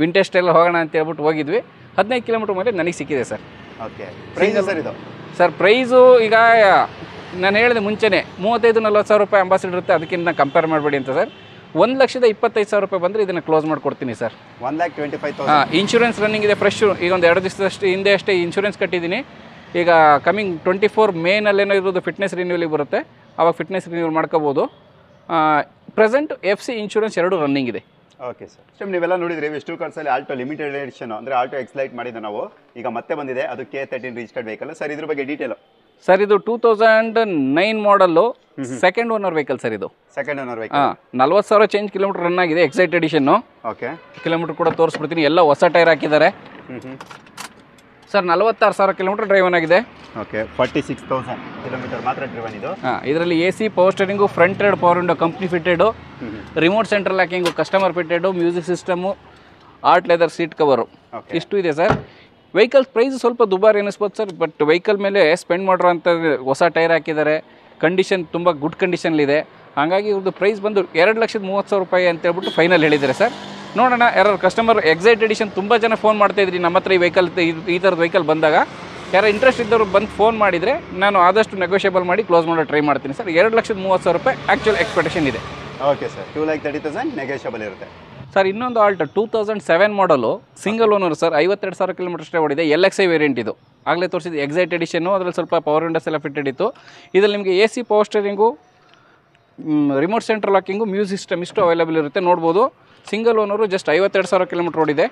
ವಿಂಟೇಜ್ ಸ್ಟೈಲ್ ಹೋಗೋಣ ಅಂತ ಹೇಳ್ಬಿಟ್ಟು ಹೋಗಿದ್ವಿ. 15 ಕಿಲೋಮೀಟ್ರ್ ಮೇಲೆ ನನಗೆ ಸಿಕ್ಕಿದೆ ಸರ್. ಓಕೆ, ಪ್ರೈಸ್ ಸರ್ ಇದು? ಸರ್ ಪ್ರೈಸು ಈಗ ನಾನು ಹೇಳಿದೆ ಮುಂಚೆನೇ 35-40 ಸಾವಿರ ರೂಪಾಯಿ ಅಂಬಾಸಿಡರ್ ಇರುತ್ತೆ, ಅದಕ್ಕಿಂತ ಕಂಪೇರ್ ಮಾಡಬೇಡಿ ಅಂತ ಸರ್. 1,25,000 ರೂಪಾಯಿ ಬಂದರೆ ಇದನ್ನು ಕ್ಲೋಸ್ ಮಾಡಿಕೊಡ್ತೀನಿ ಸರ್. 1,25,000. ಇನ್ಶೂರೆನ್ಸ್ ರನ್ನಿಂಗ್ ಇದೆ ಫ್ರೆಶ್. ಈಗ ಒಂದು 2 ದಿವಸದಷ್ಟು ಹಿಂದೆ ಅಷ್ಟೇ ಇನ್ಶೂರೆನ್ಸ್ ಕಟ್ಟಿದ್ದೀನಿ. ಈಗ ಕಮಿಂಗ್ 24 ಮೇನಲ್ಲೇನೋ ಇರೋದು ಫಿಟ್ನೆಸ್ ರಿನ್ಯೂವಲಿಗೆ ಬರುತ್ತೆ, ಆವಾಗ ಫಿಟ್ನೆಸ್ ರಿನ್ಯೂವಲ್ ಮಾಡ್ಕೋಬೋದು. ಪ್ರೆಸೆಂಟ್ FC ಇನ್ಶೂರೆನ್ಸ್ 2 ರನ್ನಿಂಗ್ ಇದೆ. ಓಕೆ ಸರ್, ನೀವೆಲ್ಲ ನೋಡಿದ್ರಿ ವಿಸ್ಟು ಕಾರ್ಸಲ್ಲಿ ಆಲ್ಟೋ ಲಿಮಿಟೆಡ್ ಎಡಿಷನ್ ಅಂದರೆ ಆಲ್ಟೋ ಎಕ್ಸ್ಲೈಟ್ ಮಾಡಿದ್ದು ನಾವು. ಈಗ ಮತ್ತೆ ಬಂದಿದೆ ಅದು K13 ರಿಜಿಸ್ಟರ್ಡ್ ವೆಹಿಕಲ್. ಸರ್ ಇದ್ರ ಬಗ್ಗೆ ಡೀಟೇಲು? ಸರ್ ಇದು 2009 ಮಾಡಲ್ಲು, ಸೆಕೆಂಡ್ ಓನರ್ ವೆಹಿಕಲ್ ಸರ್ ಇದು. Second owner vehicle. 40,000 change kilometre run ಆಗಿದೆ, ಎಕ್ಸೈಟ್ ಎಡಿಷನ್ನು. ಓಕೆ, ಕಿಲೋಮೀಟರ್ ಕೂಡ ತೋರಿಸ್ಬಿಡ್ತೀನಿ. ಎಲ್ಲ ಹೊಸ ಟೈರ್ ಹಾಕಿದ್ದಾರೆ ಸರ್. 46,000 ಕಿಲೋಮೀಟರ್ ಡ್ರೈವನ್ ಆಗಿದೆ. ಓಕೆ, 46,000 ಕಿಲೋಮೀಟರ್ ಮಾತ್ರ ಡ್ರೈವನ್ ಇದು. ಇದರಲ್ಲಿ AC power steering, front red power window company ಫಿಟ್ಟೆಡು, remote central locking customer ಫಿಟ್ಟೆಡು, music system, art leather seat cover, ಇಷ್ಟು ಇದೆ ಸರ್. ವೆಹಿಕಲ್ ಪ್ರೈಸ್ ಸ್ವಲ್ಪ ದುಬಾರಿ ಅನ್ನಿಸ್ಬೋದು ಸರ್, ಬಟ್ ವೆಹಿಕಲ್ ಮೇಲೆ ಸ್ಪೆಂಡ್ ಮಾಡಿರೋಂಥ ಹೊಸ ಟೈರ್ ಹಾಕಿದ್ದಾರೆ, ಕಂಡೀಷನ್ ತುಂಬ ಗುಡ್ ಕಂಡೀಷನ್ಲಿದೆ. ಹಾಗಾಗಿ ಇವ್ರದ್ದು ಪ್ರೈಸ್ ಬಂದು 2,30,000 ರೂಪಾಯಿ ಅಂತ ಹೇಳ್ಬಿಟ್ಟು ಫೈನಲ್ ಹೇಳಿದ್ದಾರೆ ಸರ್. ನೋಡೋಣ ಯಾರು ಕಸ್ಟಮರ್ ಎಕ್ಸೈಟ್ ಎಡಿಷನ್ ತುಂಬ ಜನ ಫೋನ್ ಮಾಡ್ತಾಯಿದ್ರಿ ನಮ್ಮ ಹತ್ರ ಈ ವೆಹಿಕಲ್, ಈ ಥರದ ವೆಹಿಕಲ್ ಬಂದಾಗ ಯಾರು ಇಂಟ್ರೆಸ್ಟ್ ಇದ್ದವರು ಬಂದು ಫೋನ್ ಮಾಡಿದರೆ ನಾನು ಆದಷ್ಟು ನೆಗೋಷಿಯಬಲ್ ಮಾಡಿ ಕ್ಲೋಸ್ ಮಾಡೋ ಟ್ರೈ ಮಾಡ್ತೀನಿ ಸರ್. 2,30,000 ರೂಪಾಯಿ ಆ್ಯಕ್ಚುಯಲ್ ಎಕ್ಸ್ಪೆಕ್ಟೇಷನ್ ಇದೆ. ಓಕೆ ಸರ್, 2,30,000 ನೆಗೋಷಿಯಬಲ್ ಇರುತ್ತೆ ಸರ್. ಇನ್ನೊಂದು ಆಲ್ಟೋ 2007 ಮಾಡಲು, ಸಿಂಗಲ್ ಓನರ್ ಸರ್, 52,000 ಕಿಲೋಮೀಟರ್ ಅಷ್ಟೇ ಓಡಿದೆ. LXI ವೇರಿಯಂಟ್ ಇದು. ಆಗಲೇ ತೋರಿಸಿದ್ದು ಎಕ್ಸೈಟ್ ಎಡಿಷನ್ನು, ಅದರಲ್ಲಿ ಸ್ವಲ್ಪ ಪವರ್ ವಿಂಡೋಸ್ ಎಲ್ಲ ಫಿಟ್ಟೆಡ್ ಇತ್ತು. ಇದರಲ್ಲಿ ನಿಮಗೆ AC power steering, remote central locking, music system ಇಷ್ಟು ಅವೈಲೇಬಲ್ ಇರುತ್ತೆ. ನೋಡ್ಬೋದು ಸಿಂಗಲ್ ಓನರು, ಜಸ್ಟ್ 52,000 ಕಿಲೋಮೀಟರ್ ಓಡಿದೆ.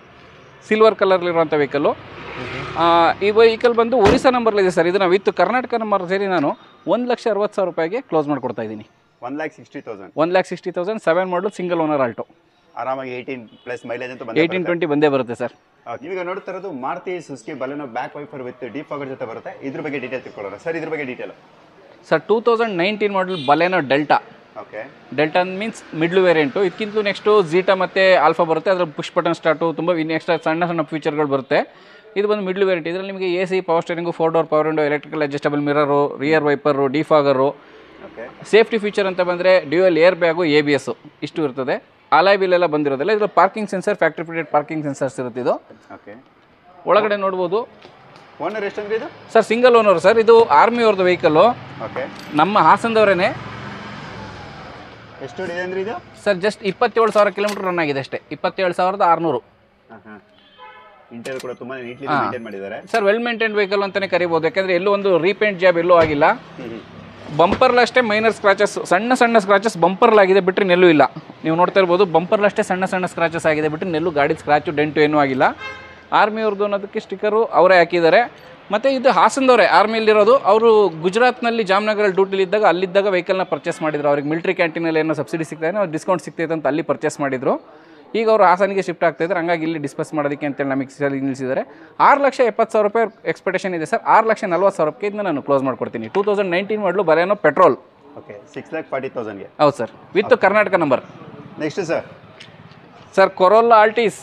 ಸಿಲ್ವರ್ ಕಲರ್ಲಿರುವಂಥ ವೆಹಿಕಲ್ಲು. ಈ ವೆಹಿಕಲ್ ಬಂದು ಒರಿಸ್ಸಾ ನಂಬರ್ಲಿದೆ ಸರ್. ಇದನ್ನು ವಿತ್ ಕರ್ನಾಟಕ ನಂಬರ್ ಸೇರಿ ನಾನು 1,60,000 ರೂಪಾಯಿಗೆ ಕ್ಲೋಸ್ ಮಾಡಿಕೊಡ್ತಾ ಇದ್ದೀನಿ. 1,60,000. 1,60,000 7 ಮಾಡಲು ಸಿಂಗಲ್ ಓನರ್ ಆಲ್ಟೋ. ಆರಾಮಾಗಿ 18+ ಮೈಲೇಜ್ ಅಂತ 18-20 ಬಂದೇ ಬರುತ್ತೆ ಸರ್. ಈಗ ನೋಡ್ತಾ ಇರೋದು Maruti Suzuki Baleno back wiper with defogger ಜೊತೆ ಬರುತ್ತೆ. ಇದ್ರ ಬಗ್ಗೆ ಡೀಟೇಲ್ ತಿಳ್ಕೊಳ್ಳೋಣ ಸರ್. ಇದ್ರ ಬಗ್ಗೆ detail sir 2019 model Baleno Delta. Okay, Delta means middle variant. ಇದಕ್ಕಿಂತ ನೆಕ್ಸ್ಟು ಝೀಟಾ ಮತ್ತು ಆಲ್ಫಾ ಬರುತ್ತೆ. ಅದರಲ್ಲಿ ಪುಷ್ ಬಟನ್ ಸ್ಟಾರ್ಟು, ತುಂಬ ಎಕ್ಸ್ಟ್ರಾ ಸಣ್ಣ ಫೀಚರ್ಗಳು ಬರುತ್ತೆ. ಇದು ಬಂದು ಮಿಡ್ಲ್ ವೇರಿಯಂಟ್. ಇದರಲ್ಲಿ ನಿಮಗೆ AC power steering, 4 door power window, electrical adjustable mirror, rear wiper, defogger. Okay, safety feature ಅಂತ ಬಂದರೆ ಡ್ಯೂಯಲ್ ಏರ್ ಬ್ಯಾಗು, ABS ಇಷ್ಟು ಇರ್ತದೆ. ಅಲಾಯ್ ಬಿಲ್ ಎಲ್ಲ ಬಂದಿರೋದಿಲ್ಲ. ಇದು parking sensor, factory fitted parking sensors ಇರುತ್ತೆ ಇದು. ಓಕೆ, ಒಳಗಡೆ ನೋಡ್ಬೋದು. ಓನರ್ ಎಷ್ಟಂದ್ರೆ ಇದು ಸರ್? Single owner sir. ಇದು ಆರ್ಮಿ ಅವ್ರದ್ದು ವೆಹಿಕಲ್ಲು. ಓಕೆ, ನಮ್ಮ ಹಾಸನದವರೇನೆ. ಎಷ್ಟು ಇದೆ ಅಂದ್ರೆ ಇದು ಸರ್? ಜಸ್ಟ್ 27,000 ಕಿಲೋಮೀಟರ್ ರನ್ ಆಗಿದೆ ಅಷ್ಟೇ. 27,600. ಇಂಟೀರಿಯರ್ ಕೂಡ ತುಂಬಾ ನೀಟ್ಲಿ ಮೇಂಟೈನ್ ಮಾಡಿದ್ದಾರೆ ಸರ್. ವೆಲ್ ಮೇಂಟೈನ್ಡ್ ವೆಹಿಕಲ್ ಅಂತಾನೆ ಕರಿಬಹುದು, ಯಾಕಂದ್ರೆ ಎಲ್ಲೂ ಒಂದು ರೀಪೇಂಟ್ ಜಾಬ್ ಎಲ್ಲೂ ಆಗಿಲ್ಲ. ಬಂಪರ್ಲಷ್ಟೇ ಮೈನರ್ ಸ್ಕ್ರಾಚಸ್, ಸಣ್ಣ ಸ್ಕ್ರಾಚಸ್ ಬಂಪರ್ಲಾಗಿದೆ, ಬಿಟ್ಟರೆ ನೆಲ್ಲೂ ಇಲ್ಲ. ನೀವು ನೋಡ್ತಾ ಇರ್ಬೋದು, ಬಂಪರ್ಲಷ್ಟೇ ಸಣ್ಣ ಸ್ಕ್ರಾಚಸ್ ಆಗಿದೆ, ಬಿಟ್ಟರೆ ನೆಲ್ಲೂ ಗಾಡಿ ಸ್ಕ್ರಾಚು ಡೆಂಟು ಏನೂ ಆಗಿಲ್ಲ. ಆರ್ಮಿ ಅವ್ರದ್ದು ಅನ್ನೋದಕ್ಕೆ ಸ್ಟಿಕ್ಕರು ಅವರೇ ಹಾಕಿದ್ದಾರೆ. ಮತ್ತು ಇದು ಹಾಸನದವರೇ ಆರ್ಮಿಯಲ್ಲಿರೋದು. ಅವರು ಗುಜರಾತ್ನಲ್ಲಿ ಜಾಮ್ನಗರಲ್ಲಿ ಡ್ಯೂಟಿಲಿದ್ದಾಗ ಅಲ್ಲಿದ್ದಾಗ ವೆಹಿಕಲ್ನ ಪರ್ಚೇಸ್ ಮಾಡಿದ್ರು. ಅವ್ರಿಗೆ ಮಿಲಿಟರಿ ಕ್ಯಾಂಟೀನಲ್ಲಿ ಏನೋ ಸಬ್ಸಿಡಿ ಸಿಗ್ತಾಯಿದೆ, ಅವ್ರು ಡಿಸ್ಕೌಂಟ್ ಸಿಗ್ತೈತೆ ಅಂತ ಅಲ್ಲಿ ಪರ್ಚೇಸ್ ಮಾಡಿದ್ರು. ಈಗ ಅವರು ಹಾಸನಿಗೆ ಶಿಫ್ಟ್ ಆಗ್ತಾಯಿದ್ದಾರೆ, ಹಂಗಾಗಿ ಇಲ್ಲಿ ಡಿಸ್ಕಸ್ ಮಾಡೋದಕ್ಕೆ ಅಂತೇಳಿ ನಮಗೆ ಸರಿ ನಿಲ್ಲಿಸಿದ್ದಾರೆ. 6,70,000 ರೂಪಾಯಿ ಎಕ್ಸ್ಪೆಕ್ಟೇಷನ್ ಇದೆ ಸರ್. 6,40,000 ರೂಪಾಯಿ ಇದನ್ನ ನಾನು ಕ್ಲೋಸ್ ಮಾಡ್ಕೊಡ್ತೀನಿ. 2019 ಮಾಡಲು ಬಲೇನೋ ಪೆಟ್ರೋಲ್. ಓಕೆ, 6,40,000ಗೆ. ಹೌದು sir, with Karnataka number. Next sir corolla Altis.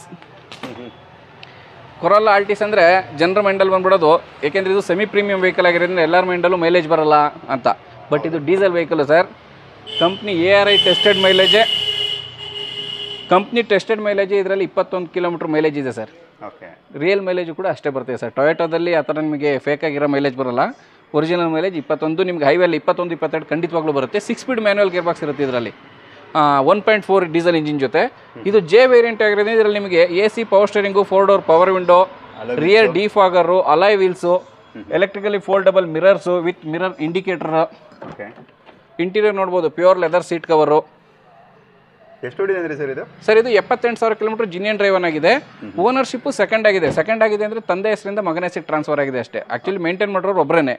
Corolla Altis ಅಂದರೆ ಜನರ ಮೈಂಡಲ್ಲಿ ಬಂದ್ಬಿಡೋದು, ಏಕೆಂದರೆ ಇದು ಸೆಮಿ ಪ್ರೀಮಿಯಂ ವೆಹಿಕಲ್ ಆಗಿರೋದ್ರಿಂದ ಎಲ್ಲರ ಮೈಂಡಲ್ಲೂ ಮೈಲೇಜ್ ಬರಲ್ಲ ಅಂತ. ಬಟ್ ಇದು diesel vehicle sir. Company ARI tested ಮೈಲೇಜೇ. ಕಂಪ್ನಿ ಟೆಸ್ಟೆಡ್ ಮೈಲೇಜ್ ಇದರಲ್ಲಿ 21 ಕಿಲೋಮೀಟರ್ ಮೈಲೇಜ್ ಇದೆ ಸರ್. ಓಕೆ, ರಿಯಲ್ ಮೈಲೇಜು ಕೂಡ ಅಷ್ಟೇ ಬರ್ತದೆ ಸರ್. ಟೊಯೋಟೋದಲ್ಲಿ ಆ ಥರ ನಿಮಗೆ ಫೇಕ್ ಆಗಿರೋ ಮೈಲೇಜ್ ಬರೋಲ್ಲ. ಒರಿಜಿನಲ್ ಮೈಲೇಜ್ 21, ನಿಮ್ಗೆ ಹೈವೇಲಿ 21-22 ಖಂಡಿತವಾಗ್ಲೂ ಬರುತ್ತೆ. 6 ಸ್ಪೀಡ್ ಮ್ಯಾನ್ಯಲ್ ಗೇರ್ ಬಾಕ್ಸ್ ಇರುತ್ತೆ ಇದರಲ್ಲಿ. 1.4 ಡೀಸೆಲ್ ಇಂಜಿನ್ ಜೊತೆ. ಇದು J ವೇರಿಯಂಟ್ ಆಗಿರೋದ್ರಿಂದ ಇದರಲ್ಲಿ ನಿಮಗೆ AC power steering, 4 door power window, rear defogger, alloy wheels, electrically foldable mirrors with mirror indicator. Okay, interior ನೋಡ್ಬೋದು, ಪ್ಯೂರ್ ಲೆದರ್ ಸೀಟ್ ಕವರು. ಎಷ್ಟು ಹೊಡಿದೆ ಅಂದರೆ ಸರ್ ಇದು? ಸರ್ ಇದು 78,000 ಕಿಲೋಮೀಟರ್ ಜಿನಿಯನ್ ಡ್ರೈವನ್ ಆಗಿದೆ. ಓನರ್ಶಿಪ್ಪು ಸೆಕೆಂಡ್ ಆಗಿದೆ. ಸೆಕೆಂಡ್ ಆಗಿದೆ ಅಂದರೆ ತಂದೆ ಹೆಸರಿಂದ ಮಗನ ಹೆಸರಿಗೆ ಟ್ರಾನ್ಸ್ಫರ್ ಆಗಿದೆ ಅಷ್ಟೇ. ಆ್ಯಕ್ಚುಲಿ ಮೇಂಟೈನ್ ಮಾಡೋರು ಒಬ್ಬರೇ.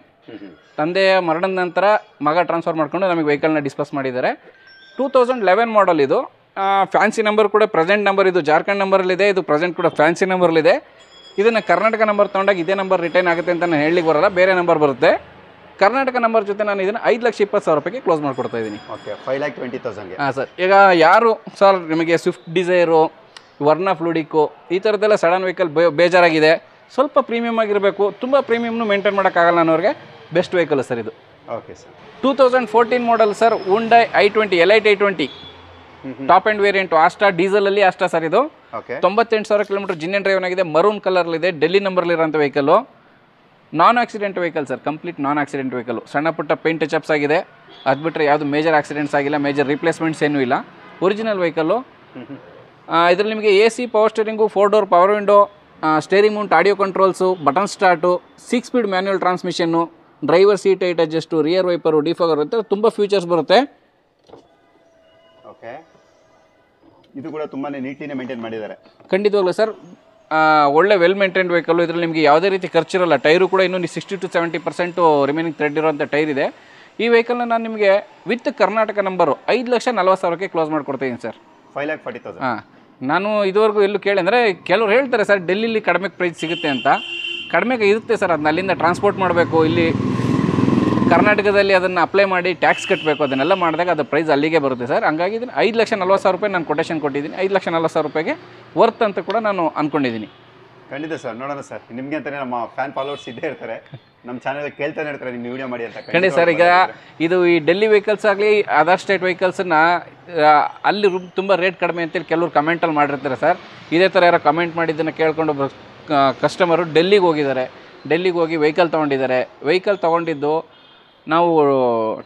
ತಂದೆಯ ಮರಣದ ನಂತರ ಮಗ ಟ್ರಾನ್ಸ್ಫರ್ ಮಾಡ್ಕೊಂಡು ನಮಗೆ ವೆಹಿಕಲ್ನ ಡಿಸ್ಪಸ್ ಮಾಡಿದ್ದಾರೆ. 2011 ಮಾಡಲ್ ಇದು. ಫ್ಯಾನ್ಸಿ ನಂಬರ್ ಕೂಡ ಪ್ರೆಸೆಂಟ್ ನಂಬರ್. ಇದು ಜಾರ್ಖಂಡ್ ನಂಬರಲ್ಲಿದೆ, ಇದು ಪ್ರೆಸೆಂಟ್ ಕೂಡ ಫ್ಯಾನ್ಸಿ ನಂಬರಲ್ಲಿದೆ. ಇದನ್ನು ಕರ್ನಾಟಕ ನಂಬರ್ ತೊಗೊಂಡಾಗ ಇದೇ ನಂಬರ್ ರಿಟರ್ನ್ ಆಗುತ್ತೆ ಅಂತ ನಾನು ಹೇಳಲಿಕ್ಕೆ ಬರೋಲ್ಲ, ಬೇರೆ ನಂಬರ್ ಬರುತ್ತೆ. ಕರ್ನಾಟಕ ನಂಬರ್ ಜೊತೆ ನಾನು ಇದನ್ನು 5,20,000 ರೂಪಾಯಿಗೆ ಕ್ಲೋಸ್ ಮಾಡಿಕೊಡ್ತಾ ಇದ್ದೀನಿ. ಓಕೆ 5,20,000ಗೆ. ಹಾಂ ಸರ್. ಈಗ ಯಾರು ಸರ್ ನಿಮಗೆ ಸ್ವಿಫ್ಟ್ ಡಿಸೈರು, ವರ್ನಾ ಫ್ಲೂಡಿಕ್ಕು ಈ ಥರದ್ದೆಲ್ಲ ಸಡನ್ ವೆಹಿಕಲ್ ಬೇಜಾರಾಗಿದೆ, ಸ್ವಲ್ಪ ಪ್ರೀಮಿಯಮ್ ಆಗಿರಬೇಕು, ತುಂಬ ಪ್ರೀಮಿಯಮ್ನು ಮೇಂಟೈನ್ ಮಾಡೋಕ್ಕಾಗಲ್ಲ ಅನ್ನೋರಿಗೆ ಬೆಸ್ಟ್ ವೆಹಿಕಲ್ ಸರ್ ಇದು. Okay sir. 2014 model sir, Hyundai i20 Elite i20 top end variant Asta, ಡೀಸೆಲಲ್ಲಿ ಆಸ್ಟಾ ಸರ್ ಇದು. 98,000 ಕಿಲೋಮೀಟರ್ ಜಿನ್ ಡ್ರೈವ್ ಆಗಿದೆ, ಮರೂನ್ ಕಲರ್ಲಿದೆ, ಡೆಲ್ಲಿ ನಂಬರ್ಲಿರೋಂಥ vehicle. Non accident vehicle sir, complete non accident vehicle. ಸಣ್ಣ ಪುಟ್ಟ ಪೇಂಟ್ ಟಚಪ್ಸ್ ಆಗಿದೆ, ಅದು ಬಿಟ್ಟರೆ ಯಾವುದು ಮೇಜರ್ ಆಕ್ಸಿಡೆಂಟ್ಸ್ ಆಗಿಲ್ಲ, ಮೇಜರ್ ರಿಪ್ಲೇಸ್ಮೆಂಟ್ಸ್ ಏನೂ ಇಲ್ಲ. Original vehicle. ಇದರಲ್ಲಿ ನಿಮಗೆ AC, power steering, 4 door power window, steering mount audio controls, button start, 6 speed manual transmission, driver seat height adjust, rear wiper, defogger ಅಂತ ತುಂಬ ಫ್ಯೂಚರ್ಸ್ ಬರುತ್ತೆ. ಓಕೆ, ಇದು ಕೂಡ ತುಂಬಾ ನೀಟಿನೇ ಮೇಂಟೈನ್ ಮಾಡಿದ್ದಾರೆ. ಖಂಡಿತವಾಗ್ಲೂ ಸರ್, ಒಳ್ಳೆ ವೆಲ್ ಮೇಂಟೈನ್ಡ್ ವೆಹಿಕಲ್ಲು. ಇದರಲ್ಲಿ ನಿಮಗೆ ಯಾವುದೇ ರೀತಿ ಖರ್ಚಿರಲ್ಲ. ಟೈರು ಕೂಡ ಇನ್ನೂ 60 to 70% ರಿಮೈನಿಂಗ್ ಥ್ರೆಡ್ ಇರೋಂಥ ಟೈರ್ ಇದೆ. ಈ ವೆಹಿಕಲ್ನ ನಾನು ನಿಮಗೆ ವಿತ್ ಕರ್ನಾಟಕ ನಂಬರು 5,40,000ಕ್ಕೆ ಕ್ಲೋಸ್ ಮಾಡಿಕೊಡ್ತಾಯಿದ್ದೀನಿ ಸರ್. 5,40,000. ಹಾಂ, ನಾನು ಇದುವರೆಗೂ ಎಲ್ಲೂ ಕೇಳಿ ಅಂದರೆ ಕೆಲವ್ರು ಹೇಳ್ತಾರೆ ಸರ್ ಡೆಲ್ಲಿಲಿ ಕಡಿಮೆ ಪ್ರೈಸ್ ಸಿಗುತ್ತೆ ಅಂತ. ಕಡಿಮೆಗೆ ಇರುತ್ತೆ ಸರ್, ಅದನ್ನ ಅಲ್ಲಿಂದ ಟ್ರಾನ್ಸ್ಪೋರ್ಟ್ ಮಾಡಬೇಕು, ಇಲ್ಲಿ ಕರ್ನಾಟಕದಲ್ಲಿ ಅದನ್ನು ಅಪ್ಲೈ ಮಾಡಿ ಟ್ಯಾಕ್ಸ್ ಕಟ್ಟಬೇಕು, ಅದನ್ನೆಲ್ಲ ಮಾಡಿದಾಗ ಅದು ಪ್ರೈಸ್ ಅಲ್ಲಿಗೆ ಬರುತ್ತೆ ಸರ್. ಹಂಗಾಗಿ ಇದನ್ನು 5,40,000 ರೂಪಾಯಿ ನಾನು ಕೊಟೇಶನ್ ಕೊಟ್ಟಿದ್ದೀನಿ. 5,40,000 ರೂಪಾಯಿಗೆ ವರ್ತ್ ಅಂತ ಕೂಡ ನಾನು ಅಂದ್ಕೊಂಡಿದ್ದೀನಿ. ಖಂಡಿತ ಸರ್, ನೋಡೋಣ ಸರ್. ನಿಮಗೆ ಅಂತಲೇ ನಮ್ಮ ಫ್ಯಾನ್ ಫಾಲೋವರ್ಸ್ ಇದ್ದೇ ಇರ್ತಾರೆ, ನಮ್ಮ ಚಾನಲ್ ಕೇಳ್ತಾನೆ ಇರ್ತಾರೆ ನಿಮ್ಮ ವಿಡಿಯೋ ಮಾಡಿ ಅಂತ. ಖಂಡಿತ ಸರ್. ಈಗ ಇದು ಈ ಡೆಲ್ಲಿ ವೆಹಿಕಲ್ಸ್ ಆಗಲಿ, ಅದರ್ ಸ್ಟೇಟ್ ವೆಹಿಕಲ್ಸನ್ನ ಅಲ್ಲಿ ತುಂಬ ರೇಟ್ ಕಡಿಮೆ ಅಂತೇಳಿ ಕೆಲವರು ಕಮೆಂಟಲ್ಲಿ ಮಾಡಿರ್ತಾರೆ ಸರ್. ಇದೇ ಥರ ಯಾರೋ ಕಮೆಂಟ್ ಮಾಡಿದ್ದನ್ನು ಕೇಳ್ಕೊಂಡು ಕಸ್ಟಮರು ಡೆಲ್ಲಿಗೆ ಹೋಗಿದ್ದಾರೆ. ಡೆಲ್ಲಿಗೆ ಹೋಗಿ ವೆಹಿಕಲ್ ತೊಗೊಂಡಿದ್ದಾರೆ. ವೆಹಿಕಲ್ ತೊಗೊಂಡಿದ್ದು ನಾವು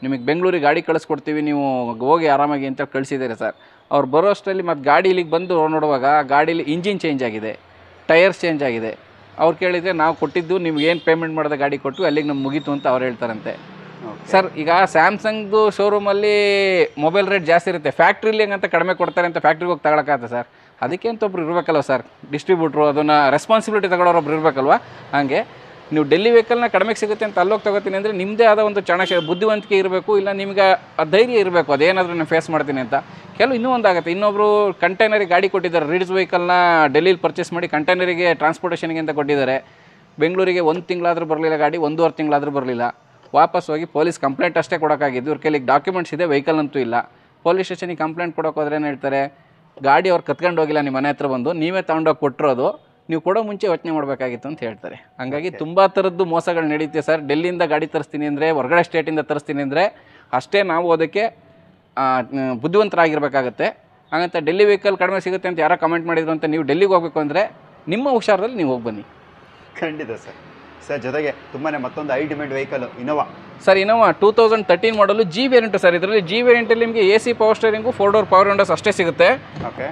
ನಿಮಗೆ ಬೆಂಗಳೂರಿಗೆ ಗಾಡಿ ಕಳಿಸ್ಕೊಡ್ತೀವಿ, ನೀವು ಹೋಗಿ ಆರಾಮಾಗಿ ಅಂತ ಕಳಿಸಿದ್ದಾರೆ ಸರ್. ಅವ್ರು ಬರೋ ಅಷ್ಟರಲ್ಲಿ ಮತ್ತು ಗಾಡಿ ಇಲ್ಲಿಗೆ ಬಂದು ನೋಡುವಾಗ ಗಾಡೀಲಿ ಇಂಜಿನ್ ಚೇಂಜ್ ಆಗಿದೆ, ಟೈರ್ಸ್ ಚೇಂಜ್ ಆಗಿದೆ. ಅವ್ರು ಕೇಳಿದರೆ ನಾವು ಕೊಟ್ಟಿದ್ದು ನಿಮ್ಗೆ ಏನು ಪೇಮೆಂಟ್ ಮಾಡಿದ ಗಾಡಿ ಕೊಟ್ಟು ಅಲ್ಲಿಗೆ ನಮ್ಗೆ ಮುಗೀತು ಅಂತ ಅವ್ರು ಹೇಳ್ತಾರಂತೆ. ಸರ್, ಈಗ ಸ್ಯಾಮ್ಸಂಗ್ದು ಶೋರೂಮಲ್ಲಿ ಮೊಬೈಲ್ ರೇಟ್ ಜಾಸ್ತಿ ಇರುತ್ತೆ, ಫ್ಯಾಕ್ಟ್ರಿಲಿ ಹೆಂಗಂತ ಕಡಿಮೆ ಕೊಡ್ತಾರೆ ಅಂತ ಫ್ಯಾಕ್ಟ್ರಿಗೆ ಹೋಗಿ ತಗೊಳಕ್ಕಾಗತ್ತೆ ಸರ್. ಅದಕ್ಕೆ ಅಂತ ಒಬ್ರು ಇರಬೇಕಲ್ವ ಸರ್, ಡಿಸ್ಟ್ರಿಬ್ಯೂಟ್ರು, ಅದನ್ನು ರೆಸ್ಪಾನ್ಸಿಬಿಲಿಟಿ ತಗೊಳ್ಳೋರೊಬ್ರು ಇರಬೇಕಲ್ವ. ಹಾಗೆ ನೀವು ಡೆಲ್ಲಿ ವೆಹಿಕಲ್ನ ಕಡಿಮೆಗೆ ಸಿಗುತ್ತೆ ಅಂತ ಅಲ್ಲೋಗಿ ತಗೋತೀನಿ ಅಂದರೆ ನಿಮ್ಮದೇ ಆದ ಒಂದು ಬುದ್ಧಿವಂತಿಕೆ ಇರಬೇಕು, ಇಲ್ಲ ನಿಮಗೆ ಧೈರ್ಯ ಇರಬೇಕು, ಅದೇನಾದರೂ ನಾನು ಫೇಸ್ ಮಾಡ್ತೀನಿ ಅಂತ. ಕೆಲವು ಇನ್ನೂ ಒಂದಾಗುತ್ತೆ, ಇನ್ನೊಬ್ಬರು ಕಂಟೈನರಿಗೆ ಗಾಡಿ ಕೊಟ್ಟಿದ್ದಾರೆ, ರೀಡ್ಸ್ ವೆಹಿಕಲ್ನ ಡೆಲ್ಲಿಲಿ ಪರ್ಚೇಸ್ ಮಾಡಿ ಕಂಟೈನರಿಗೆ ಟ್ರಾನ್ಸ್ಪೋರ್ಟೇಷನ್ಗೆ ಅಂತ ಕೊಟ್ಟಿದ್ದಾರೆ. ಬೆಂಗಳೂರಿಗೆ 1 ತಿಂಗಳಾದರೂ ಬರಲಿಲ್ಲ ಗಾಡಿ, 1.5 ತಿಂಗಳಾದರೂ ಬರಲಿಲ್ಲ. ವಾಪಸ್ ಹೋಗಿ ಪೊಲೀಸ್ ಕಂಪ್ಲೇಂಟ್ ಅಷ್ಟೇ ಕೊಡೋಕ್ಕಾಗಿದ್ದು. ಇವ್ರ ಕೈಲಿಗೆ ಡಾಕ್ಯುಮೆಂಟ್ಸ್ ಇದೆ, ವೆಹಿಕಲ್ ಅಂತೂ ಇಲ್ಲ. ಪೊಲೀಸ್ ಸ್ಟೇಷನಿಗೆ ಕಂಪ್ಲೇಂಟ್ ಕೊಡೋಕೆ ಹೋದ್ರೆ ಏನು ಹೇಳ್ತಾರೆ, ಗಾಡಿ ಅವ್ರು ಕತ್ಕೊಂಡು ಹೋಗಿಲ್ಲ, ನಿಮ್ಮ ಮನೆ ಹತ್ರ ಬಂದು ನೀವೇ ತೊಗೊಂಡೋಗಿ ಕೊಟ್ಟಿರೋದು, ನೀವು ಕೊಡೋ ಮುಂಚೆ ಯೋಚನೆ ಮಾಡಬೇಕಾಗಿತ್ತು ಅಂತ ಹೇಳ್ತಾರೆ. ಹಾಗಾಗಿ ತುಂಬ ಥರದ್ದು ಮೋಸಗಳು ನಡೀತೆ ಸರ್. ಡೆಲ್ಲಿಯಿಂದ ಗಾಡಿ ತರಿಸ್ತೀನಿ ಅಂದರೆ, ಹೊರಗಡೆ ಸ್ಟೇಟಿಂದ ತರಿಸ್ತೀನಿ ಅಂದರೆ ಅಷ್ಟೇ ನಾವು ಅದಕ್ಕೆ ಬುದ್ಧಿವಂತರಾಗಿರ್ಬೇಕಾಗತ್ತೆ. ಹಾಗಂತ ಡೆಲ್ಲಿ ವೆಹಿಕಲ್ ಕಡಿಮೆ ಸಿಗುತ್ತೆ ಅಂತ ಯಾರೋ ಕಮೆಂಟ್ ಮಾಡಿದ್ರು ಅಂತ ನೀವು ಡೆಲ್ಲಿಗೆ ಹೋಗಬೇಕು ಅಂದರೆ ನಿಮ್ಮ ಹುಷಾರಲ್ಲಿ ನೀವು ಹೋಗಿ ಬನ್ನಿ. ಖಂಡಿತ ಸರ್. ಸರ್, ಜೊತೆಗೆ ತುಂಬಾ ಮತ್ತೊಂದು high demand vehicle Innova sir. Innova 2013 ಮಾಡಲು G ವೇರಿಯಂಟು ಸರ್. ಇದರಲ್ಲಿ G ವೇರಿಯಂಟಲ್ಲಿ ನಿಮಗೆ AC, power steering, 4 door power Windows ಅಷ್ಟೇ ಸಿಗುತ್ತೆ.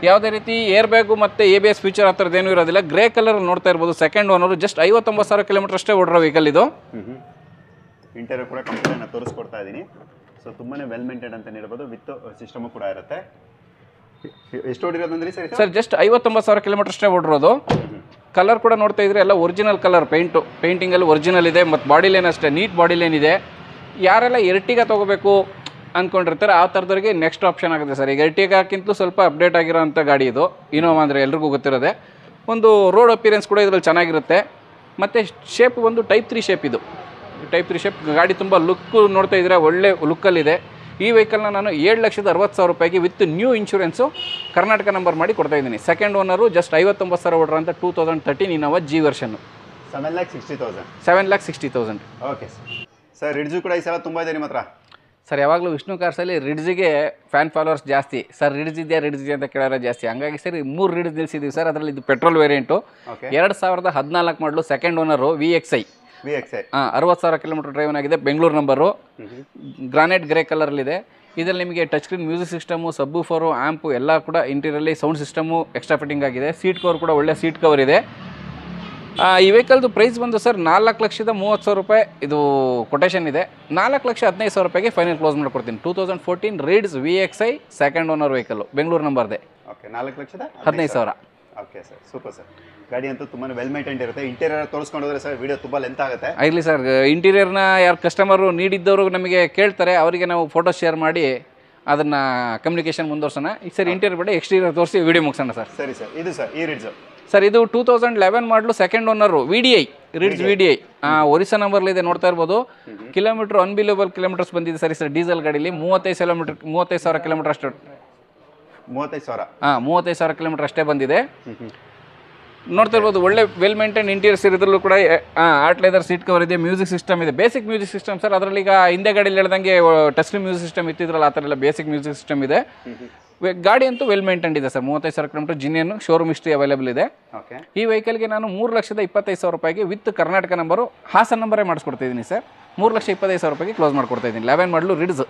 ಯಾವುದೇ ರೀತಿ ಏರ್ ಬ್ಯಾಗು ಮತ್ತು ABS ಫೀಚರ್ ಆ ಥರದ್ದೇನೂ ಇರೋದಿಲ್ಲ. ಗ್ರೇ ಕಲರಲ್ಲಿ ನೋಡ್ತಾ ಇರ್ಬೋದು. ಸೆಕೆಂಡ್ ಓನರು, ಜಸ್ಟ್ 59,000 ಕಿಲೋಮೀಟರ್ ಅಷ್ಟೇ ಓಡಿರೋ ವೆಹಿಕಲ್ ಇದು. ಇಂಟೀರಿಯರ್ ಕೂಡ ಕಂಪ್ಲೀಟ್ ನಾನು ತೋರಿಸ್ಕೊಡ್ತಾ ಇದ್ದೀನಿ. ಸೊ ತುಂಬಾ ವೆಲ್ ಮೇಂಟೈನ್ ಅಂತ ಹೇಳ್ಬೋದು, ವಿತ್ ಸಿಸ್ಟಮು ಕೂಡ ಇರುತ್ತೆ. ಎಷ್ಟು ಓಡಿರೋದಂದ್ರಿ ಸರ್? ಸರ್, ಜಸ್ಟ್ 59,000 ಕಿಲೋಮೀಟರ್ ಅಷ್ಟೇ ಓಡಿರೋದು. ಕಲರ್ ಕೂಡ ನೋಡ್ತಾ ಇದ್ರೆ ಎಲ್ಲ ಒರಿಜಿನಲ್ ಕಲರ್, ಪೇಂಟಿಂಗಲ್ಲಿ ಒರಿಜಿನಲ್ ಇದೆ. ಮತ್ತು ಬಾಡಿ ಲೈನ್ ಅಷ್ಟೇ ನೀಟ್ ಬಾಡಿ ಲೈನ್ ಇದೆ. ಯಾರೆಲ್ಲ ಎರ್ಟಿಗಾ ತೊಗೋಬೇಕು ಅಂದ್ಕೊಂಡಿರ್ತಾರೆ ಆ ಥರದವ್ರಿಗೆ ನೆಕ್ಸ್ಟ್ ಆಪ್ಷನ್ ಆಗುತ್ತೆ ಸರ್. ಈಗ ಎರ್ಟಿಗಾಕ್ಕಿಂತಲೂ ಸ್ವಲ್ಪ ಅಪ್ಡೇಟ್ ಆಗಿರೋ ಅಂಥ ಗಾಡಿ ಇದು. ಇನೋವಾ ಅಂದರೆ ಎಲ್ರಿಗೂ ಗೊತ್ತಿರೋದೆ. ಒಂದು ರೋಡ್ ಅಪಿಯರೆನ್ಸ್ ಕೂಡ ಇದರಲ್ಲಿ ಚೆನ್ನಾಗಿರುತ್ತೆ. ಮತ್ತು ಶೇಪ್ ಒಂದು ಟೈಪ್ 3 ಶೇಪ್ ಇದು. ಟೈಪ್ 3 ಶೇಪ್ ಗಾಡಿ ತುಂಬ ಲುಕ್ಕು ನೋಡ್ತಾ ಇದ್ರೆ ಒಳ್ಳೆ ಲುಕ್ಕಲ್ಲಿದೆ. ಈ ವೆಹಿಕಲ್ನ ನಾನು 7,60,000 ರೂಪಾಯಿಗೆ with new insurance Karnataka number ಮಾಡಿ ಕೊಡ್ತಾಯಿದ್ದೀನಿ. ಸೆಕೆಂಡ್ ಓನರು, ಜಸ್ಟ್ 59,000 ಓಡಿರೋಂಥ 2013 Innova G version. 7,60,000. 7,60,000. Okay sir. Ritz ಕೂಡ ಈ ಸಲ ತುಂಬ ಇದೆ ನಿಮ್ಮ ಹತ್ರ ಸರ್. ಯಾವಾಗಲೂ ವಿಷ್ಣು ಕಾರ್ಸಲ್ಲಿ ರಿಡ್ಜಿಗೆ ಫ್ಯಾನ್ ಫಾಲೋವರ್ಸ್ ಜಾಸ್ತಿ ಸರ್. ರಿಡ್ಜ್ ಇದೆಯಾ ಅಂತ ಕೇಳೋರು ಜಾಸ್ತಿ. ಹಂಗಾಗಿ ಸರಿ 3 ರಿಡ್ಜ್ ನಿಲ್ಲಿಸಿದ್ದೀವಿ ಸರ್. ಅದರಲ್ಲಿ ಇದು petrol variant, 2014 model, second owner, VXI 60,000 kilometre drive ಆಗಿದೆ. ಬೆಂಗಳೂರು ನಂಬರು, ಗ್ರಾನೈಟ್ ಗ್ರೇ ಕಲರಲ್ಲಿದೆ. ಇದರಲ್ಲಿ ನಿಮಗೆ touch screen music system, subwoofer, amp ಎಲ್ಲ ಕೂಡ ಇಂಟೀರಿಯರಲ್ಲಿ ಸೌಂಡ್ ಸಿಸ್ಟಮು ಎಕ್ಸ್ಟ್ರಾ ಫಿಟ್ಟಿಂಗ್ ಆಗಿದೆ. ಸೀಟ್ ಕವರ್ ಕೂಡ ಒಳ್ಳೆ ಸೀಟ್ ಕವರ್ ಇದೆ. ಈ ವೆಹಿಕಲ್ದು ಪ್ರೈಸ್ ಬಂದು ಸರ್ 4,30,000 ರೂಪಾಯಿ ಇದು ಕೊಟೇಶನ್ ಇದೆ. 4,15,000 ರೂಪಾಯಿಗೆ ಫೈನಲ್ ಕ್ಲೋಸ್ ಮಾಡಿಕೊಡ್ತೀನಿ. 2014 Ritz VXI second owner vehicle, Bengaluru ನಂಬರ್ದೆ. Okay, 4,15,000. Okay sir, super sir. ಗಾಡಿ ಅಂತೂ ತುಂಬಾ ವೆಲ್ ಮೇಂಟೈನ್ ಇರುತ್ತೆ. ಇಂಟೀರಿಯರ್ ತೋರಿಸ್ಕೊಂಡು ಹೋದ್ರೆ ಸರ್ ವಿಡಿಯೋ ತುಂಬ ಲೆಂತ್ ಆಗುತ್ತೆ. ಆಗಲಿ ಸರ್. ಇಂಟೀರಿಯರ್ನ ಯಾರು ಕಸ್ಟಮರು ನೀಡಿದ್ದವರು ನಮಗೆ ಕೇಳ್ತಾರೆ, ಅವರಿಗೆ ನಾವು ಫೋಟೋ ಶೇರ್ ಮಾಡಿ ಅದನ್ನು ಕಮ್ಯುನಿಕೇಷನ್ ಮುಂದುವರ್ಸೋಣ. ಈಗ ಸರ್ ಇಂಟೀರಿಯರ್ ಬೇಡ, ಎಕ್ಸ್ಟೀರಿಯರ್ ತೋರಿಸಿ ವಿಡಿಯೋ ಮುಗಿಸೋಣ ಸರ್. ಸರಿ ಸರ್. ಇದು ಸರ್ ಈ ರಿಡ್ಜು ಸರ್, ಇದು 2011 ಮಾಡಲು, second owner, VDI ರಿಡ್ಸ್ VDI Orissa ನಂಬರ್ಲಿದೆ ನೋಡ್ತಾ ಇರ್ಬೋದು. ಕಿಲೋಮೀಟರ್ ಅನ್ಬಿಲೇಬಲ್ ಕಿಲೋಮೀಟರ್ಸ್ ಬಂದಿದೆ ಸರಿ ಸರ್. ಡೀಸೆಲ್ ಗಾಡೀಲಿ 35,000 ಕಿಲೋಮೀಟರ್ ಅಷ್ಟು. 35,000. 35,000 ಕಿಲೋಮೀಟರ್ ಅಷ್ಟೇ ಬಂದಿದೆ. ನೋಡ್ತಾ ಇರ್ಬೋದು. ಒಳ್ಳೆ ವೆಲ್ ಮೇಂಟೈನ್ ಇಂಟೀರಿಯರ್ಸ್ ಇರೋದ್ರಲ್ಲೂ ಕೂಡ ಆರ್ಟ್ ಲೆದರ್ ಸೀಟ್ ಕವರ್ ಇದೆ. ಮ್ಯೂಸಿಕ್ ಸಿಸ್ಟಮ್ ಇದೆ, ಬೇಸಿಕ್ ಮ್ಯೂಸಿಕ್ ಸಿಸ್ಟಮ್ ಸರ್. ಅದರಲ್ಲಿ ಈಗ ಹಿಂದೆ ಗಾಡಿಯಲ್ಲಿ ಹೇಳ್ದಂಗೆ ಟಚ್ ಮ್ಯೂಸಿಕ್ ಸಿಸ್ಟಮ್ ಇತ್ತಿದ್ರಲ್ಲ, ಆ ಥರ ಎಲ್ಲ ಬೇಸಿಕ್ ಮ್ಯೂಸಿಕ್ ಸಿಸ್ಟಮ್ ಇದೆ. ಗಾಡಿ ಅಂತೂ ವೆಲ್ ಮೇಂಟೈನ್ ಇದೆ sir. 35,000 kilometre genuine showroom history available ಇದೆ. ಈ ವೆಹಿಕಲ್ಗೆ ನಾನು 3,25,000 ರೂಪಾಯಿಗೆ ವಿತ್ ಕರ್ನಾಟಕ ನಂಬರು, ಹಾಸನ್ ನಂಬರೇ ಮಾಡಿಸ್ಕೊಡ್ತಿದ್ದೀನಿ ಸರ್. 3,25,000 ರೂಪಾಯಿಗೆ ಕ್ಲೋಸ್ ಮಾಡ್ಕೊಡ್ತಾ ಇದ್ದೀನಿ. 11 ಮಾಡಲು ರಿಡ್ಸ್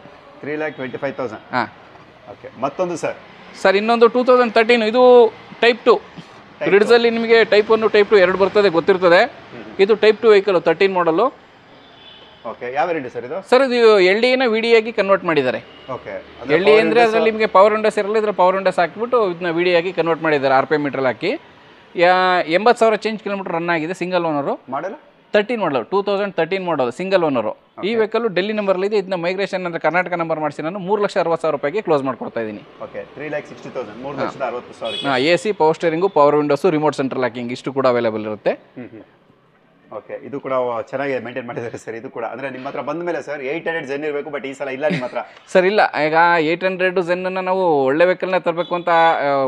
3,25,000. ಓಕೆ. ಮತ್ತೊಂದು ಸರ್ ಇನ್ನೊಂದು 2013 ಇದು ಟೈಪ್ 2 ರಿಡ್ಸಲ್ಲಿ ನಿಮಗೆ ಟೈಪ್ 1 ಟೈಪ್ 2 ಎರಡು ಬರ್ತದೆ, ಗೊತ್ತಿರ್ತದೆ. ಇದು ಟೈಪ್ 2 ವೆಹಿಕಲ್ 13 ಮಾಡಲು. ಓಕೆ. ಯಾವ ರೇಂಜ್ ಸರ್ ಇದು? ಸರ್ ಇದು LDA VDI ಆಗಿ ಕನ್ವರ್ಟ್ ಮಾಡಿದ್ದಾರೆ. ಓಕೆ. LDA ಅಂದರೆ ಅದರಲ್ಲಿ ನಿಮಗೆ ಪವರ್ ವಿಂಡೋಸ್ ಇರಲ್ಲ, ಇದ್ರ ಪವರ್ ವಿಂಡೋಸ್ ಹಾಕಿಬಿಟ್ಟು ಇದನ್ನ VDI ಆಗಿ ಕನ್ವರ್ಟ್ ಮಾಡಿದ್ದಾರೆ. RPM ಮೀಟರ್ ಹಾಕಿ 80,000 ಚೇಂಜ್ ಕಿಲೋಮೀಟರ್ ರನ್ ಆಗಿದೆ. Single owner. Model 13 model 2013 model single owner. ಈ ವೆಹಿಕಲ್ ಡೆಲ್ಲಿ ನಂಬರ್ಲಿದೆ. ಇದನ್ನ ಮೈಗ್ರೇಷನ್ ಅಂದರೆ ಕರ್ನಾಟಕ ನಂಬರ್ ಮಾಡಿಸಿ ನಾನು 3,60,000 ರೂಪಾಯಿಗೆ ಕ್ಲೋಸ್ ಮಾಡ್ಕೊಡ್ತಾ ಇದ್ದೀನಿ. Okay. 3,60,000. 3,60,000. AC, power steering, power windows, remote central locking ಇಷ್ಟು ಕೂಡ ಅವೈಲೇಬಲ್ ಇರುತ್ತೆ. ಓಕೆ. ಇದು ಕೂಡ ಚೆನ್ನಾಗಿ ಮೇಂಟೈನ್ ಮಾಡಿದ್ದಾರೆ ಸರ್. ಇದು ಕೂಡ ಅಂದರೆ ನಿಮ್ಮ ಹತ್ರ ಬಂದ ಮೇಲೆ ಸರ್ 800 ಜೆನ್ ಇರಬೇಕು, ಬಟ್ ಈ ಸಲ ಇಲ್ಲ ನಿಮ್ಮ ಹತ್ರ. ಸರ್ ಇಲ್ಲ, ಈಗ 800 ಜೆನ್ನನ್ನು ನಾವು ಒಳ್ಳೆ ವೆಹಿಕಲ್ನ ತರಬೇಕು ಅಂತ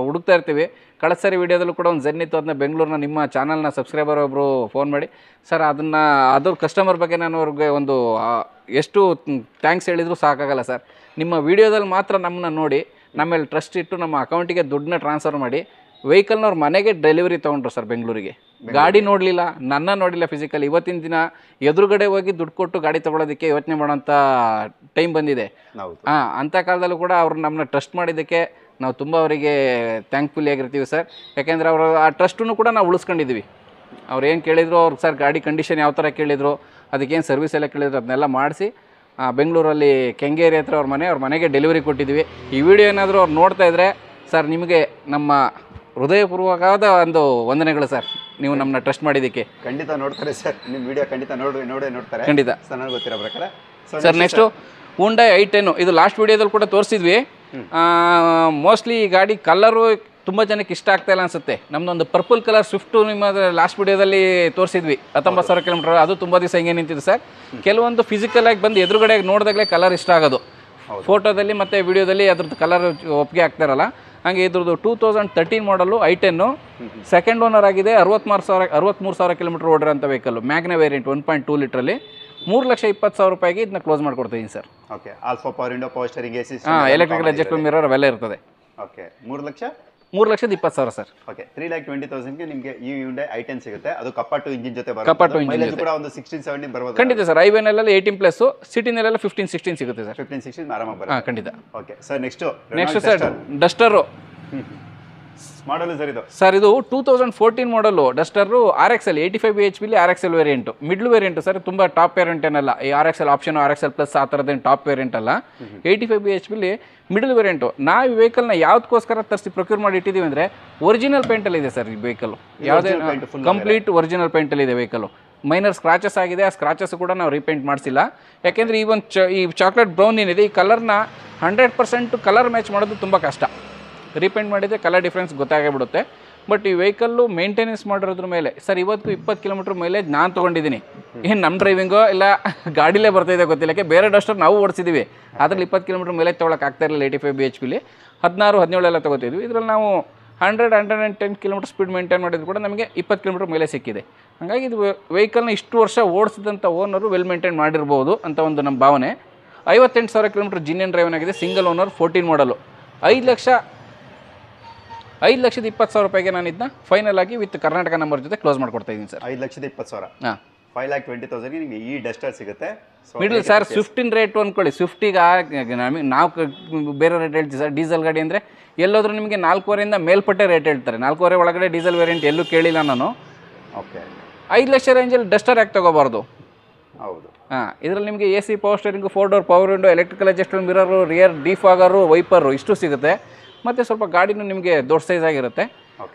ಹುಡುಕ್ತಾ ಇರ್ತೀವಿ. ಕಳೆದ ಸರಿ ವಿಡಿಯೋದಲ್ಲೂ ಕೂಡ ಒಂದು ಜೆನ್ ಇತ್ತು, ಅದನ್ನ ಬೆಂಗಳೂರಿನ ನಿಮ್ಮ ಚಾನಲ್ನ ಸಬ್ಸ್ಕ್ರೈಬರ್ ಒಬ್ಬರು ಫೋನ್ ಮಾಡಿ ಸರ್ ಅದ್ರ ಕಸ್ಟಮರ್ ಬಗ್ಗೆ ನಾನು ಅವ್ರಿಗೆ ಒಂದು ಎಷ್ಟು ಥ್ಯಾಂಕ್ಸ್ ಹೇಳಿದ್ರು ಸಾಕಾಗಲ್ಲ ಸರ್. ನಿಮ್ಮ ವಿಡಿಯೋದಲ್ಲಿ ಮಾತ್ರ ನಮ್ಮನ್ನ ನೋಡಿ ನಮ್ಮೇಲೆ ಟ್ರಸ್ಟ್ ಇಟ್ಟು ನಮ್ಮ ಅಕೌಂಟಿಗೆ ದುಡ್ಡನ್ನ ಟ್ರಾನ್ಸ್ಫರ್ ಮಾಡಿ ವೆಹಿಕಲ್ನವ್ರ ಮನೆಗೆ ಡೆಲಿವರಿ ತೊಗೊಂಡ್ರು ಸರ್ ಬೆಂಗಳೂರಿಗೆ. ಗಾಡಿ ನೋಡಲಿಲ್ಲ, ನನ್ನ ನೋಡಿಲ್ಲ ಫಿಸಿಕಲ್. ಇವತ್ತಿನ ದಿನ ಎದುರುಗಡೆ ಹೋಗಿ ದುಡ್ಡು ಕೊಟ್ಟು ಗಾಡಿ ತೊಗೊಳೋದಕ್ಕೆ ಯೋಚನೆ ಮಾಡೋಂಥ ಟೈಮ್ ಬಂದಿದೆ. ಅಂಥ ಕಾಲದಲ್ಲೂ ಕೂಡ ಅವ್ರು ನಮ್ಮನ್ನ ಟ್ರಸ್ಟ್ ಮಾಡಿದ್ದಕ್ಕೆ ನಾವು ತುಂಬ ಅವರಿಗೆ ಥ್ಯಾಂಕ್ಫುಲ್ ಆಗಿರ್ತೀವಿ ಸರ್. ಯಾಕೆಂದರೆ ಅವರು ಆ ಟ್ರಸ್ಟನ್ನು ಕೂಡ ನಾವು ಉಳಿಸ್ಕೊಂಡಿದ್ದೀವಿ. ಅವ್ರು ಏನು ಕೇಳಿದ್ರು, ಅವ್ರಿಗೆ ಸರ್ ಗಾಡಿ ಕಂಡೀಷನ್ ಯಾವ ಥರ ಕೇಳಿದ್ರು, ಅದಕ್ಕೇನು ಸರ್ವಿಸ್ ಎಲ್ಲ ಕೇಳಿದ್ರು, ಅದನ್ನೆಲ್ಲ ಮಾಡಿಸಿ ಬೆಂಗಳೂರಲ್ಲಿ ಕೆಂಗೇರಿ ಹತ್ರ ಅವ್ರ ಮನೆಗೆ ಡೆಲಿವರಿ ಕೊಟ್ಟಿದ್ದೀವಿ. ಈ ವಿಡಿಯೋ ಏನಾದರೂ ಅವ್ರು ನೋಡ್ತಾ ಇದ್ದರೆ ಸರ್ ನಿಮಗೆ ನಮ್ಮ ಹೃದಯಪೂರ್ವಕವಾದ ಒಂದು ವಂದನೆಗಳು ಸರ್. ನೀವು ನಮ್ಮನ್ನ ಟ್ರಸ್ಟ್ ಮಾಡಿದ್ದಕ್ಕೆ. ಖಂಡಿತ ನೋಡ್ತಾರೆ ಸರ್ ನಿಮ್ಮ ವಿಡಿಯೋ, ಖಂಡಿತ ನೋಡ್ತಾರೆ ಖಂಡಿತ ಸರ್. ನನಗೆ ಗೊತ್ತಿರೋ ಪ್ರಕಾರ ಸರ್ ನೆಕ್ಸ್ಟು Hyundai i10 ಇದು ಲಾಸ್ಟ್ ವಿಡಿಯೋದಲ್ಲಿ ಕೂಡ ತೋರಿಸಿದ್ವಿ. ಮೋಸ್ಟ್ಲಿ ಈ ಗಾಡಿ ಕಲರು ತುಂಬ ಜನಕ್ಕೆ ಇಷ್ಟ ಆಗ್ತಾ ಇಲ್ಲ ಅನಿಸುತ್ತೆ. ನಮ್ಮದೊಂದು ಪರ್ಪಲ್ ಕಲರ್ ಸ್ವಿಫ್ಟು ನಿಮ್ಮ ಲಾಸ್ಟ್ ವಿಡಿಯೋದಲ್ಲಿ ತೋರಿಸಿದ್ವಿ 19,000 ಕಿಲೋಮೀಟರ್. ಅದು ತುಂಬ ದಿವಸ ಹಿಂಗೆ ನಿಂತಿದೆ ಸರ್. ಕೆಲವೊಂದು ಫಿಸಿಕಲಾಗಿ ಬಂದು ಎದುರುಗಡೆ ನೋಡಿದಾಗಲೇ ಕಲರ್ ಇಷ್ಟ ಆಗೋದು, ಫೋಟೋದಲ್ಲಿ ಮತ್ತು ವಿಡಿಯೋದಲ್ಲಿ ಅದ್ರದ್ದು ಕಲರ್ ಒಪ್ಪಿಗೆ ಆಗ್ತಾರಲ್ಲ. ಹಾಗೆ ಇದ್ರದ್ದು 2013 ಮಾಡಲು i10 ಸೆಕೆಂಡ್ ಓನರ್ ಆಗಿದೆ. 63,000 ಕಿಲೋಮೀಟರ್ ಓಡಿರೋಂಥ ವೆಹಿಕಲ್, ಮ್ಯಾಗ್ನಾ ವೇರಿಯಂಟ್ 1.2 ಲೀಟ್ರಲ್ಲಿ 3,20,000 ರೂಪಾಯಿಗೆ ಇದನ್ನ ಕ್ಲೋಸ್ ಮಾಡ್ಕೊಡ್ತೀನಿ sir. Okay. Alpha power window, power steering, AC, electrical adjustment mirror ಅವೆಲ್ಲ ಇರ್ತದೆ. ಓಕೆ. 3,20,000 ಸರ್. ಓಕೆ. 3,20,000ಗೆ ನಿಮಗೆ ಈ Hyundai i10 ಸಿಗುತ್ತೆ. ಅದು ಕಪ್ಪಾಟು ಇಂಜಿನ್ ಜೊತೆ ಕಪ್ಪಾಟು ಇಂಜಿನ್ ಕೂಡ ಒಂದು 16-17 ಬರ್ಬೋದು. ಖಂಡಿತ ಸರ್. ಐವೇನೆಲ್ಲ 18+, ಸಿಟಿನೆಲ್ಲ 15-16 ಸಿಗುತ್ತೆ ಸರ್. 15-16 ಆರಾಮಾಗಿ ಬರುತ್ತೆ. ಖಂಡಿತ. Okay sir. Next sir Duster ಮಾಡಲು ಸರ್ ಇದು? ಸರ್ ಇದು 2014 ಮಾಡಲು Duster RXL 85 bhp RXL variant, middle variant sir. ತುಂಬ ಟಾಪ್ ವೇರಿಯಂಟ್ ಏನಲ್ಲ. ಈ RXL ಆಪ್ಷನ್, RXL ಪ್ಲಸ್ ಆ ಥರದ್ದೇನು ಟಾಪ್ ವೇರಿಯಂಟ್ ಅಲ್ಲ. 85 bhp ಮಿಡಲ್ ವೇರಿಯಂಟು. ನಾವು ಈ ವೆಹಿಕಲ್ನ ಯಾವುದಕ್ಕೋಸ್ಕರ ತರಿಸಿ ಪ್ರೊಕ್ಯೂರ್ ಮಾಡಿ ಇಟ್ಟಿದ್ದೀವಿ ಅಂದರೆ ಒರಿಜಿನಲ್ ಪೇಂಟಲ್ಲಿ ಇದೆ ಸರ್ ಈ ವೆಹಿಕಲ್. ಯಾವುದೇ ಕಂಪ್ಲೀಟ್ ಒರಿಜಿನಲ್ ಪೇಂಟಲ್ಲಿ ಇದೆ ವೆಹಿಕಲ್. ಮೈನರ್ ಸ್ಕ್ರಾಚಸ್ ಆಗಿದೆ, ಆ ಸ್ಕ್ರಾಚಸ್ ಕೂಡ ನಾವು ರೀಪೇಂಟ್ ಮಾಡಿಸಿಲ್ಲ. ಯಾಕೆಂದರೆ ಈ ಚಾಕ್ಲೇಟ್ ಬ್ರೌನ್ ಏನಿದೆ ಈ ಕಲರ್ನ 100% ಕಲರ್ ಮ್ಯಾಚ್ ಮಾಡೋದು ತುಂಬ ಕಷ್ಟ. ರೀಪೇಂಟ್ ಮಾಡಿದರೆ ಕಲರ್ ಡಿಫ್ರೆನ್ಸ್ ಗೊತ್ತಾಗಿಬಿಡುತ್ತೆ. ಬಟ್ ಈ ವೆಹಿಕಲ್ಲು ಮೇಂಟೆನೆನ್ಸ್ ಮಾಡಿರೋದ್ರ ಮೇಲೆ ಸರ್ ಇವತ್ತು 20 ಕಿಲೋಮೀಟರ್ ಮೈಲೇಜ್ ನಾನು ತೊಗೊಂಡಿದ್ದೀನಿ. ಏನು ನಮ್ಮ ಡ್ರೈವಿಂಗೋ ಇಲ್ಲ ಗಾಡಿಲೇ ಬರ್ತಾಯಿದೆ ಗೊತ್ತಿಲ್ಲ. ಬೇರೆ ಡಸ್ಟರ್ ನಾವು ಓಡಿಸಿದ್ದೀವಿ, ಅದ್ರಲ್ಲಿ 20 ಕಿಲೋಮೀಟರ್ ಮೈಲೇಜ್ ತೊಗೊಳಕ್ಕೆ ಆಗ್ತಾ ಇರಲಿಲ್ಲ. 85 bhp 16-17 ಎಲ್ಲ ತೊಗೋತಿದ್ವಿ. ಇದರಲ್ಲಿ ನಾವು 100-110 ಕಿಲೋಮೀಟರ್ ಸ್ಪೀಡ್ ಮೇಂಟೈನ್ ಮಾಡಿದ್ರು ಕೂಡ ನಮಗೆ 20 ಕಿಲೋಮೀಟರ್ ಮೈಲೇಜ್ ಸಿಕ್ಕಿದೆ. ಹಾಗಾಗಿ ಇದು ವೆಹಿಕಲ್ನ ಇಷ್ಟು ವರ್ಷ ಓಡಿಸಿದಂಥ ಓನರು ವೆಲ್ ಮೇಂಟೈನ್ ಮಾಡಿರ್ಬೋದು ಅಂತ ಒಂದು ನಮ್ಮ ಭಾವನೆ. 58,000 ಕಿಲೋಮೀಟರ್ ಜಿನಿಯನ್ ಡ್ರೈವನ್ ಆಗಿದೆ. ಸಿಂಗಲ್ ಓನರ್ 14 ಮಾಡಲು. 5,20,000 ರೂಪಾಯಿಗೆ ನಾನು ಇದನ್ನ ಫೈನಲ್ ಆಗಿ ವಿತ್ ಕರ್ನಾಟಕ ನಂಬರ್ ಜೊತೆ ಕ್ಲೋಸ್ ಮಾಡ್ಕೊಡ್ತಾ ಇದ್ದೀನಿ ಸರ್. 5,20,000. ಹಾಂ. 5,20,000ಗೆ ನಿಮಗೆ ಈ ಡಸ್ಟರ್ ಸಿಗುತ್ತೆ. ಮಿಡಲ್ ಸರ್ ಸ್ವಿಫ್ಟಿನ ರೇಟ್ ಅಂದ್ಕೊಳ್ಳಿ. ಸ್ವಿಫ್ಟಿಗೆ ನಾವು ಬೇರೆ ರೇಟ್ ಹೇಳ್ತೀವಿ ಸರ್. ಡೀಸೆಲ್ ಗಾಡಿ ಅಂದರೆ ಎಲ್ಲೋದ್ರೂ ನಿಮಗೆ 4,500ರಿಂದ ಮೇಲ್ಪಟ್ಟೆ ರೇಟ್ ಹೇಳ್ತಾರೆ. 4,500 ಒಳಗಡೆ ಡೀಸೆಲ್ ವೇರಿಯಂಟ್ ಎಲ್ಲೂ ಕೇಳಿಲ್ಲ ನಾನು. ಓಕೆ. 5 ಲಕ್ಷ ರೇಂಜಲ್ಲಿ ಡಸ್ಟರ್ ಯಾಕೆ ತೊಗೋಬಾರ್ದು? ಹೌದು. ಇದರಲ್ಲಿ ನಿಮಗೆ AC, power steering, 4 door power window, electrical adjustment mirror, rear defogger, wiper ಇಷ್ಟು ಸಿಗುತ್ತೆ. ಮತ್ತು ಸ್ವಲ್ಪ ಗಾಡಿನೂ ನಿಮಗೆ ದೊಡ್ಡ ಸೈಜ್ ಆಗಿರುತ್ತೆ.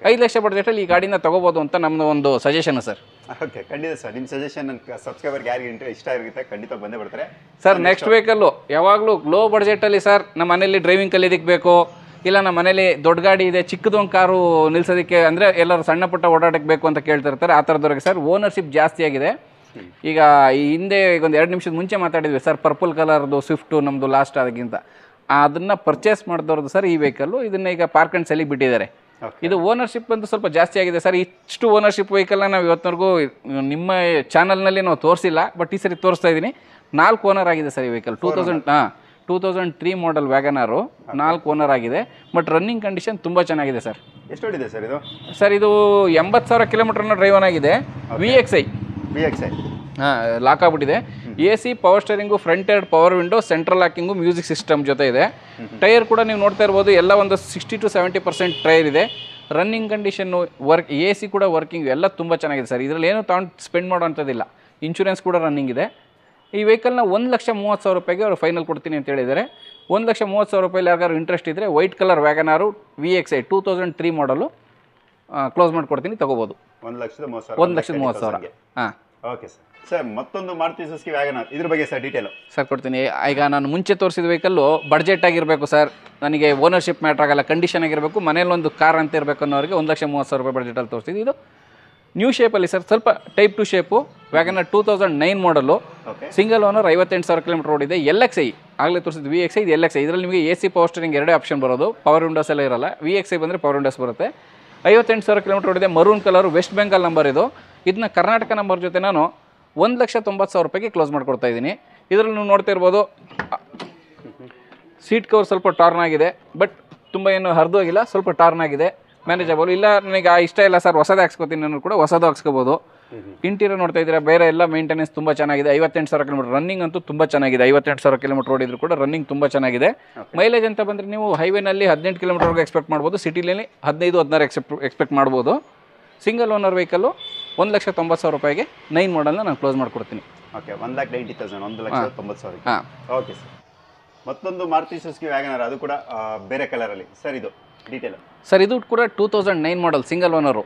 5 ಲಕ್ಷ ಬಡ್ಜೆಟಲ್ಲಿ ಈ ಗಾಡಿನ ತೊಗೋಬೋದು ಅಂತ ನಮ್ಮದು ಒಂದು ಸಜೆಷನ್ ಸರ್. ಓಕೆ. ಖಂಡಿತ ಸರ್. ನಿಮ್ಮ ಸಜೆಷನ್ ನನ್ನ ಸಬ್ಸ್ಕ್ರೈಬರ್ಗೆ ಯಾರಿಗೆ ಇಷ್ಟ ಆಗಿರುತ್ತೆ ಖಂಡಿತ ಬಂದೇ ಬರ್ತಾರೆ ಸರ್. ನೆಕ್ಸ್ಟ್ ವೆಹಿಕಲ್ಲು ಯಾವಾಗಲೂ ಲೋ ಬಡ್ಜೆಟಲ್ಲಿ ಸರ್ ನಮ್ಮ ಮನೇಲಿ ಡ್ರೈವಿಂಗ್ ಕಲಿಯೋದಕ್ಕೆ ಬೇಕು, ಇಲ್ಲ ನಮ್ಮ ಮನೇಲಿ ದೊಡ್ಡ ಗಾಡಿ ಇದೆ, ಚಿಕ್ಕದೊಂದು ಕಾರು ನಿಲ್ಸೋದಕ್ಕೆ ಅಂದರೆ ಎಲ್ಲರೂ ಸಣ್ಣ ಪುಟ್ಟ ಓಡಾಟಕ್ಕೆ ಬೇಕು ಅಂತ ಕೇಳ್ತಿರ್ತಾರೆ, ಆ ಥರದವ್ರಿಗೆ ಸರ್ ಓನರ್ಶಿಪ್ ಜಾಸ್ತಿ ಆಗಿದೆ. ಈಗ ಈ ಹಿಂದೆ ಈಗ ಒಂದು 2 ನಿಮಿಷದ ಮುಂಚೆ ಮಾತಾಡಿದ್ವಿ ಸರ್, ಪರ್ಪಲ್ ಕಲರ್ದು ಸ್ವಿಫ್ಟು ನಮ್ಮದು ಲಾಸ್ಟ್ ಅದಕ್ಕಿಂತ ಅದನ್ನು ಪರ್ಚೇಸ್ ಮಾಡಿದವ್ರದ್ದು ಸರ್ ಈ ವೆಹಿಕಲ್ಲು. ಇದನ್ನು ಈಗ ಪಾರ್ಕ್ ಆ್ಯಂಡ್ ಸೆಲ್ಲಿಗೆ ಬಿಟ್ಟಿದ್ದಾರೆ. ಇದು ಓನರ್ಶಿಪ್ ಅಂತೂ ಸ್ವಲ್ಪ ಜಾಸ್ತಿ ಆಗಿದೆ ಸರ್. ಇಷ್ಟು ಓನರ್ಶಿಪ್ ವೆಹಿಕಲ್ನ ನಾವು ಇವತ್ತಿನವರೆಗೂ ನಿಮ್ಮ ಚಾನಲ್ನಲ್ಲಿ ನಾವು ತೋರಿಸಿಲ್ಲ, ಬಟ್ ಈ ಸರಿ ತೋರಿಸ್ತಾ ಇದ್ದೀನಿ. 4 ಓನರ್ ಆಗಿದೆ ಸರ್ ಈ ವೆಹಿಕಲ್. 2003 ಮಾಡಲ್ ವ್ಯಾಗನಾರು 4 ಓನರ್ ಆಗಿದೆ. ಬಟ್ ರನ್ನಿಂಗ್ ಕಂಡೀಷನ್ ತುಂಬ ಚೆನ್ನಾಗಿದೆ ಸರ್. ಎಷ್ಟು ಹೊಡಿದೆ ಸರ್ ಇದು? ಸರ್ ಇದು 80,000 ಕಿಲೋಮೀಟರ್ನ ಡ್ರೈವ್ ಆಗಿದೆ. VXI ಹಾಂ, ಲಾಕ್ ಆಗಿಬಿಟ್ಟಿದೆ. AC, ಪವರ್ ಸ್ಟೇರಿಂಗು, ಫ್ರಂಟ್ ಎರಡು power window, central locking, music system ಜೊತೆ ಇದೆ. ಟೈರ್ ಕೂಡ ನೀವು ನೋಡ್ತಾ ಇರ್ಬೋದು, ಎಲ್ಲ ಒಂದು 60 to 70% ಟೈರ್ ಇದೆ. ರನ್ನಿಂಗ್ ಕಂಡೀಷನ್ನು, AC ಕೂಡ ವರ್ಕಿಂಗ್ ಎಲ್ಲ ತುಂಬ ಚೆನ್ನಾಗಿದೆ ಸರ್. ಇದರಲ್ಲಿ ಏನು ತಗೊಂಡು ಸ್ಪೆಂಡ್ ಮಾಡೋಂಥದ್ದಿಲ್ಲ. ಇನ್ಶೂರೆನ್ಸ್ ಕೂಡ ರನ್ನಿಂಗ್ ಇದೆ. ಈ ವೆಹಿಕಲ್ನ 1,30,000 ರೂಪಾಯಿಗೆ ಅವರು ಫೈನಲ್ ಕೊಡ್ತೀನಿ ಅಂತ ಹೇಳಿದ್ದಾರೆ. 1,30,000 ರೂಪಾಯಲ್ಲಿ ಯಾರಿಗಾರು ಇಂಟ್ರೆಸ್ಟ್ ಇದ್ದರೆ ವೈಟ್ ಕಲರ್ ವ್ಯಾಗನಾರು VXI 2003 ಮಾಡಲು ಕ್ಲೋಸ್ ಮಾಡಿಕೊಡ್ತೀನಿ, ತೊಗೋಬೋದು. 1,30,000. ಹಾಂ, ಓಕೆ ಸರ್. ಸರ್ ಮತ್ತೊಂದು ಮಾರುತಿ ಸುಜುಕಿ ವ್ಯಾಗನಾರ್, ಇದ್ರ ಬಗ್ಗೆ ಸರ್ ಡೀಟೇಲು ಸರ್ ಕೊಡ್ತೀನಿ. ಈಗ ನಾನು ಮುಂಚೆ ತೋರಿಸಿದ ವೆಹಿಕಲ್ಲು ಬಡ್ಜೆಟ್ ಆಗಿರಬೇಕು ಸರ್, ನನಗೆ ಓನರ್ಶಿಪ್ ಮ್ಯಾಟ್ರ್ ಆಗಲ್ಲ, ಕಂಡೀಷನ್ ಆಗಿರಬೇಕು, ಮನೇಲಿ ಒಂದು ಕಾರ್ ಅಂತ ಇರಬೇಕು ಅನ್ನೋರಿಗೆ 1,30,000 ರೂಪಾಯಿ ಬಡ್ಜೆಟಲ್ಲಿ ತೋರಿಸಿದ್ದು. ಇದು ನ್ಯೂ ಶೇಪಲ್ಲಿ ಸರ್, ಸ್ವಲ್ಪ ಟೈಪ್ 2 ಶೇಪು. ವ್ಯಾಗನಾರ್ 2009 ಮಾಡಲು, ಸಿಂಗಲ್ ಓನರ್, 58,000 ಕಿಲೋಮೀಟರ್ ಓಡಿದೆ. LXI ಆಗಲೇ ತೋರಿಸಿದ್ದು VXI, ಇದು LXI. ಇದರಲ್ಲಿ ನಿಮಗೆ AC, ಪವರ್ ಸ್ಟೇರಿಂಗ್ ಎರಡೇ ಆಪ್ಷನ್ ಬರೋದು, ಪವರ್ ವಿಂಡೋಸ್ ಎಲ್ಲ ಇರಲ್ಲ. VXI ಬಂದರೆ ಪವರ್ ವಿಂಡೋಸ್ ಬರುತ್ತೆ. 58,000 ಕಿಲೋಮೀಟರ್ ಓಡಿದೆ. Maroon colour, West Bengal number ಇದು. ಇದನ್ನ ಕರ್ನಾಟಕ ನಂಬರ್ ಜೊತೆ ನಾನು 1,90,000 ರೂಪಾಯಿಗೆ ಕ್ಲೋಸ್ ಮಾಡಿಕೊಡ್ತಾ ಇದ್ದೀನಿ. ಇದರಲ್ಲಿ ನೀವು ನೋಡ್ತಾ ಇರ್ಬೋದು, ಸೀಟ್ ಕವರ್ ಸ್ವಲ್ಪ ಟಾರ್ನ್ ಆಗಿದೆ, ಬಟ್ ತುಂಬ ಏನು ಹರಿದು ಹೋಗಿಲ್ಲ, ಸ್ವಲ್ಪ ಟಾರ್ನ್ ಆಗಿದೆ, ಮ್ಯಾನೇಜಬಲ್. ಇಲ್ಲ ನನಗೆ ಇಷ್ಟ ಇಲ್ಲ ಸರ್, ಹೊಸದೇ ಹಾಕ್ಸ್ಕೊತೀನಿ ಅನ್ನೋರು ಕೂಡ ಹೊಸದು ಹಾಕ್ಸ್ಕೋಬೋದು. ಇಂಟೀರಿಯರ್ ನೋಡ್ತಾ ಇದ್ದೀರಾ, ಬೇರೆ ಎಲ್ಲ ಮೇಂಟೆನೆನ್ಸ್ ತುಂಬ ಚೆನ್ನಾಗಿದೆ. 58,000 ಕಿಲೋಮೀಟರ್ ರನ್ನಿಂಗ್ ಅಂತೂ ತುಂಬ ಚೆನ್ನಾಗಿದೆ. 58,000 ಕಿಲೋಮೀಟರ್ ಓಡಿದ್ರು ಕೂಡ ರನ್ನಿಂಗ್ ತುಂಬ ಚೆನ್ನಾಗಿದೆ. ಮೈಲೇಜ್ ಅಂತ ಬಂದರೆ ನೀವು ಹೈವೇನಲ್ಲಿ 18 ಕಿಲೋಮೀಟರ್ವರೆಗೆ ಎಕ್ಸ್ಪೆಕ್ಟ್ ಮಾಡ್ಬೋದು, ಸಿಟಿಲಿ 15-16 ಎಕ್ಸ್ಪೆಕ್ಟ್ ಮಾಡ್ಬೋದು. ಸಿಂಗಲ್ ಓನರ್ ವೆಹಿಕಲ್ಲು 1,90,000 ರೂಪಾಯಿಗೆ 9 ಮಾಡಲ್ನ ನಾನು ಕ್ಲೋಸ್ ಮಾಡಿಕೊಡ್ತೀನಿ. ಓಕೆ, 1,90,000, 1,90,000. ಹಾಂ, ಓಕೆ ಸರ್. ಮತ್ತೊಂದು ಮಾರುತಿ ಸುಜುಕಿ ವ್ಯಾಗನಾರ್, ಅದು ಕೂಡ ಬೇರೆ ಕಲರಲ್ಲಿ ಸರ್. ಇದು ಡೀಟೇಲು ಸರ್, ಇದು ಕೂಡ 2009 ಮಾಡಲ್, ಸಿಂಗಲ್ ಓನರು.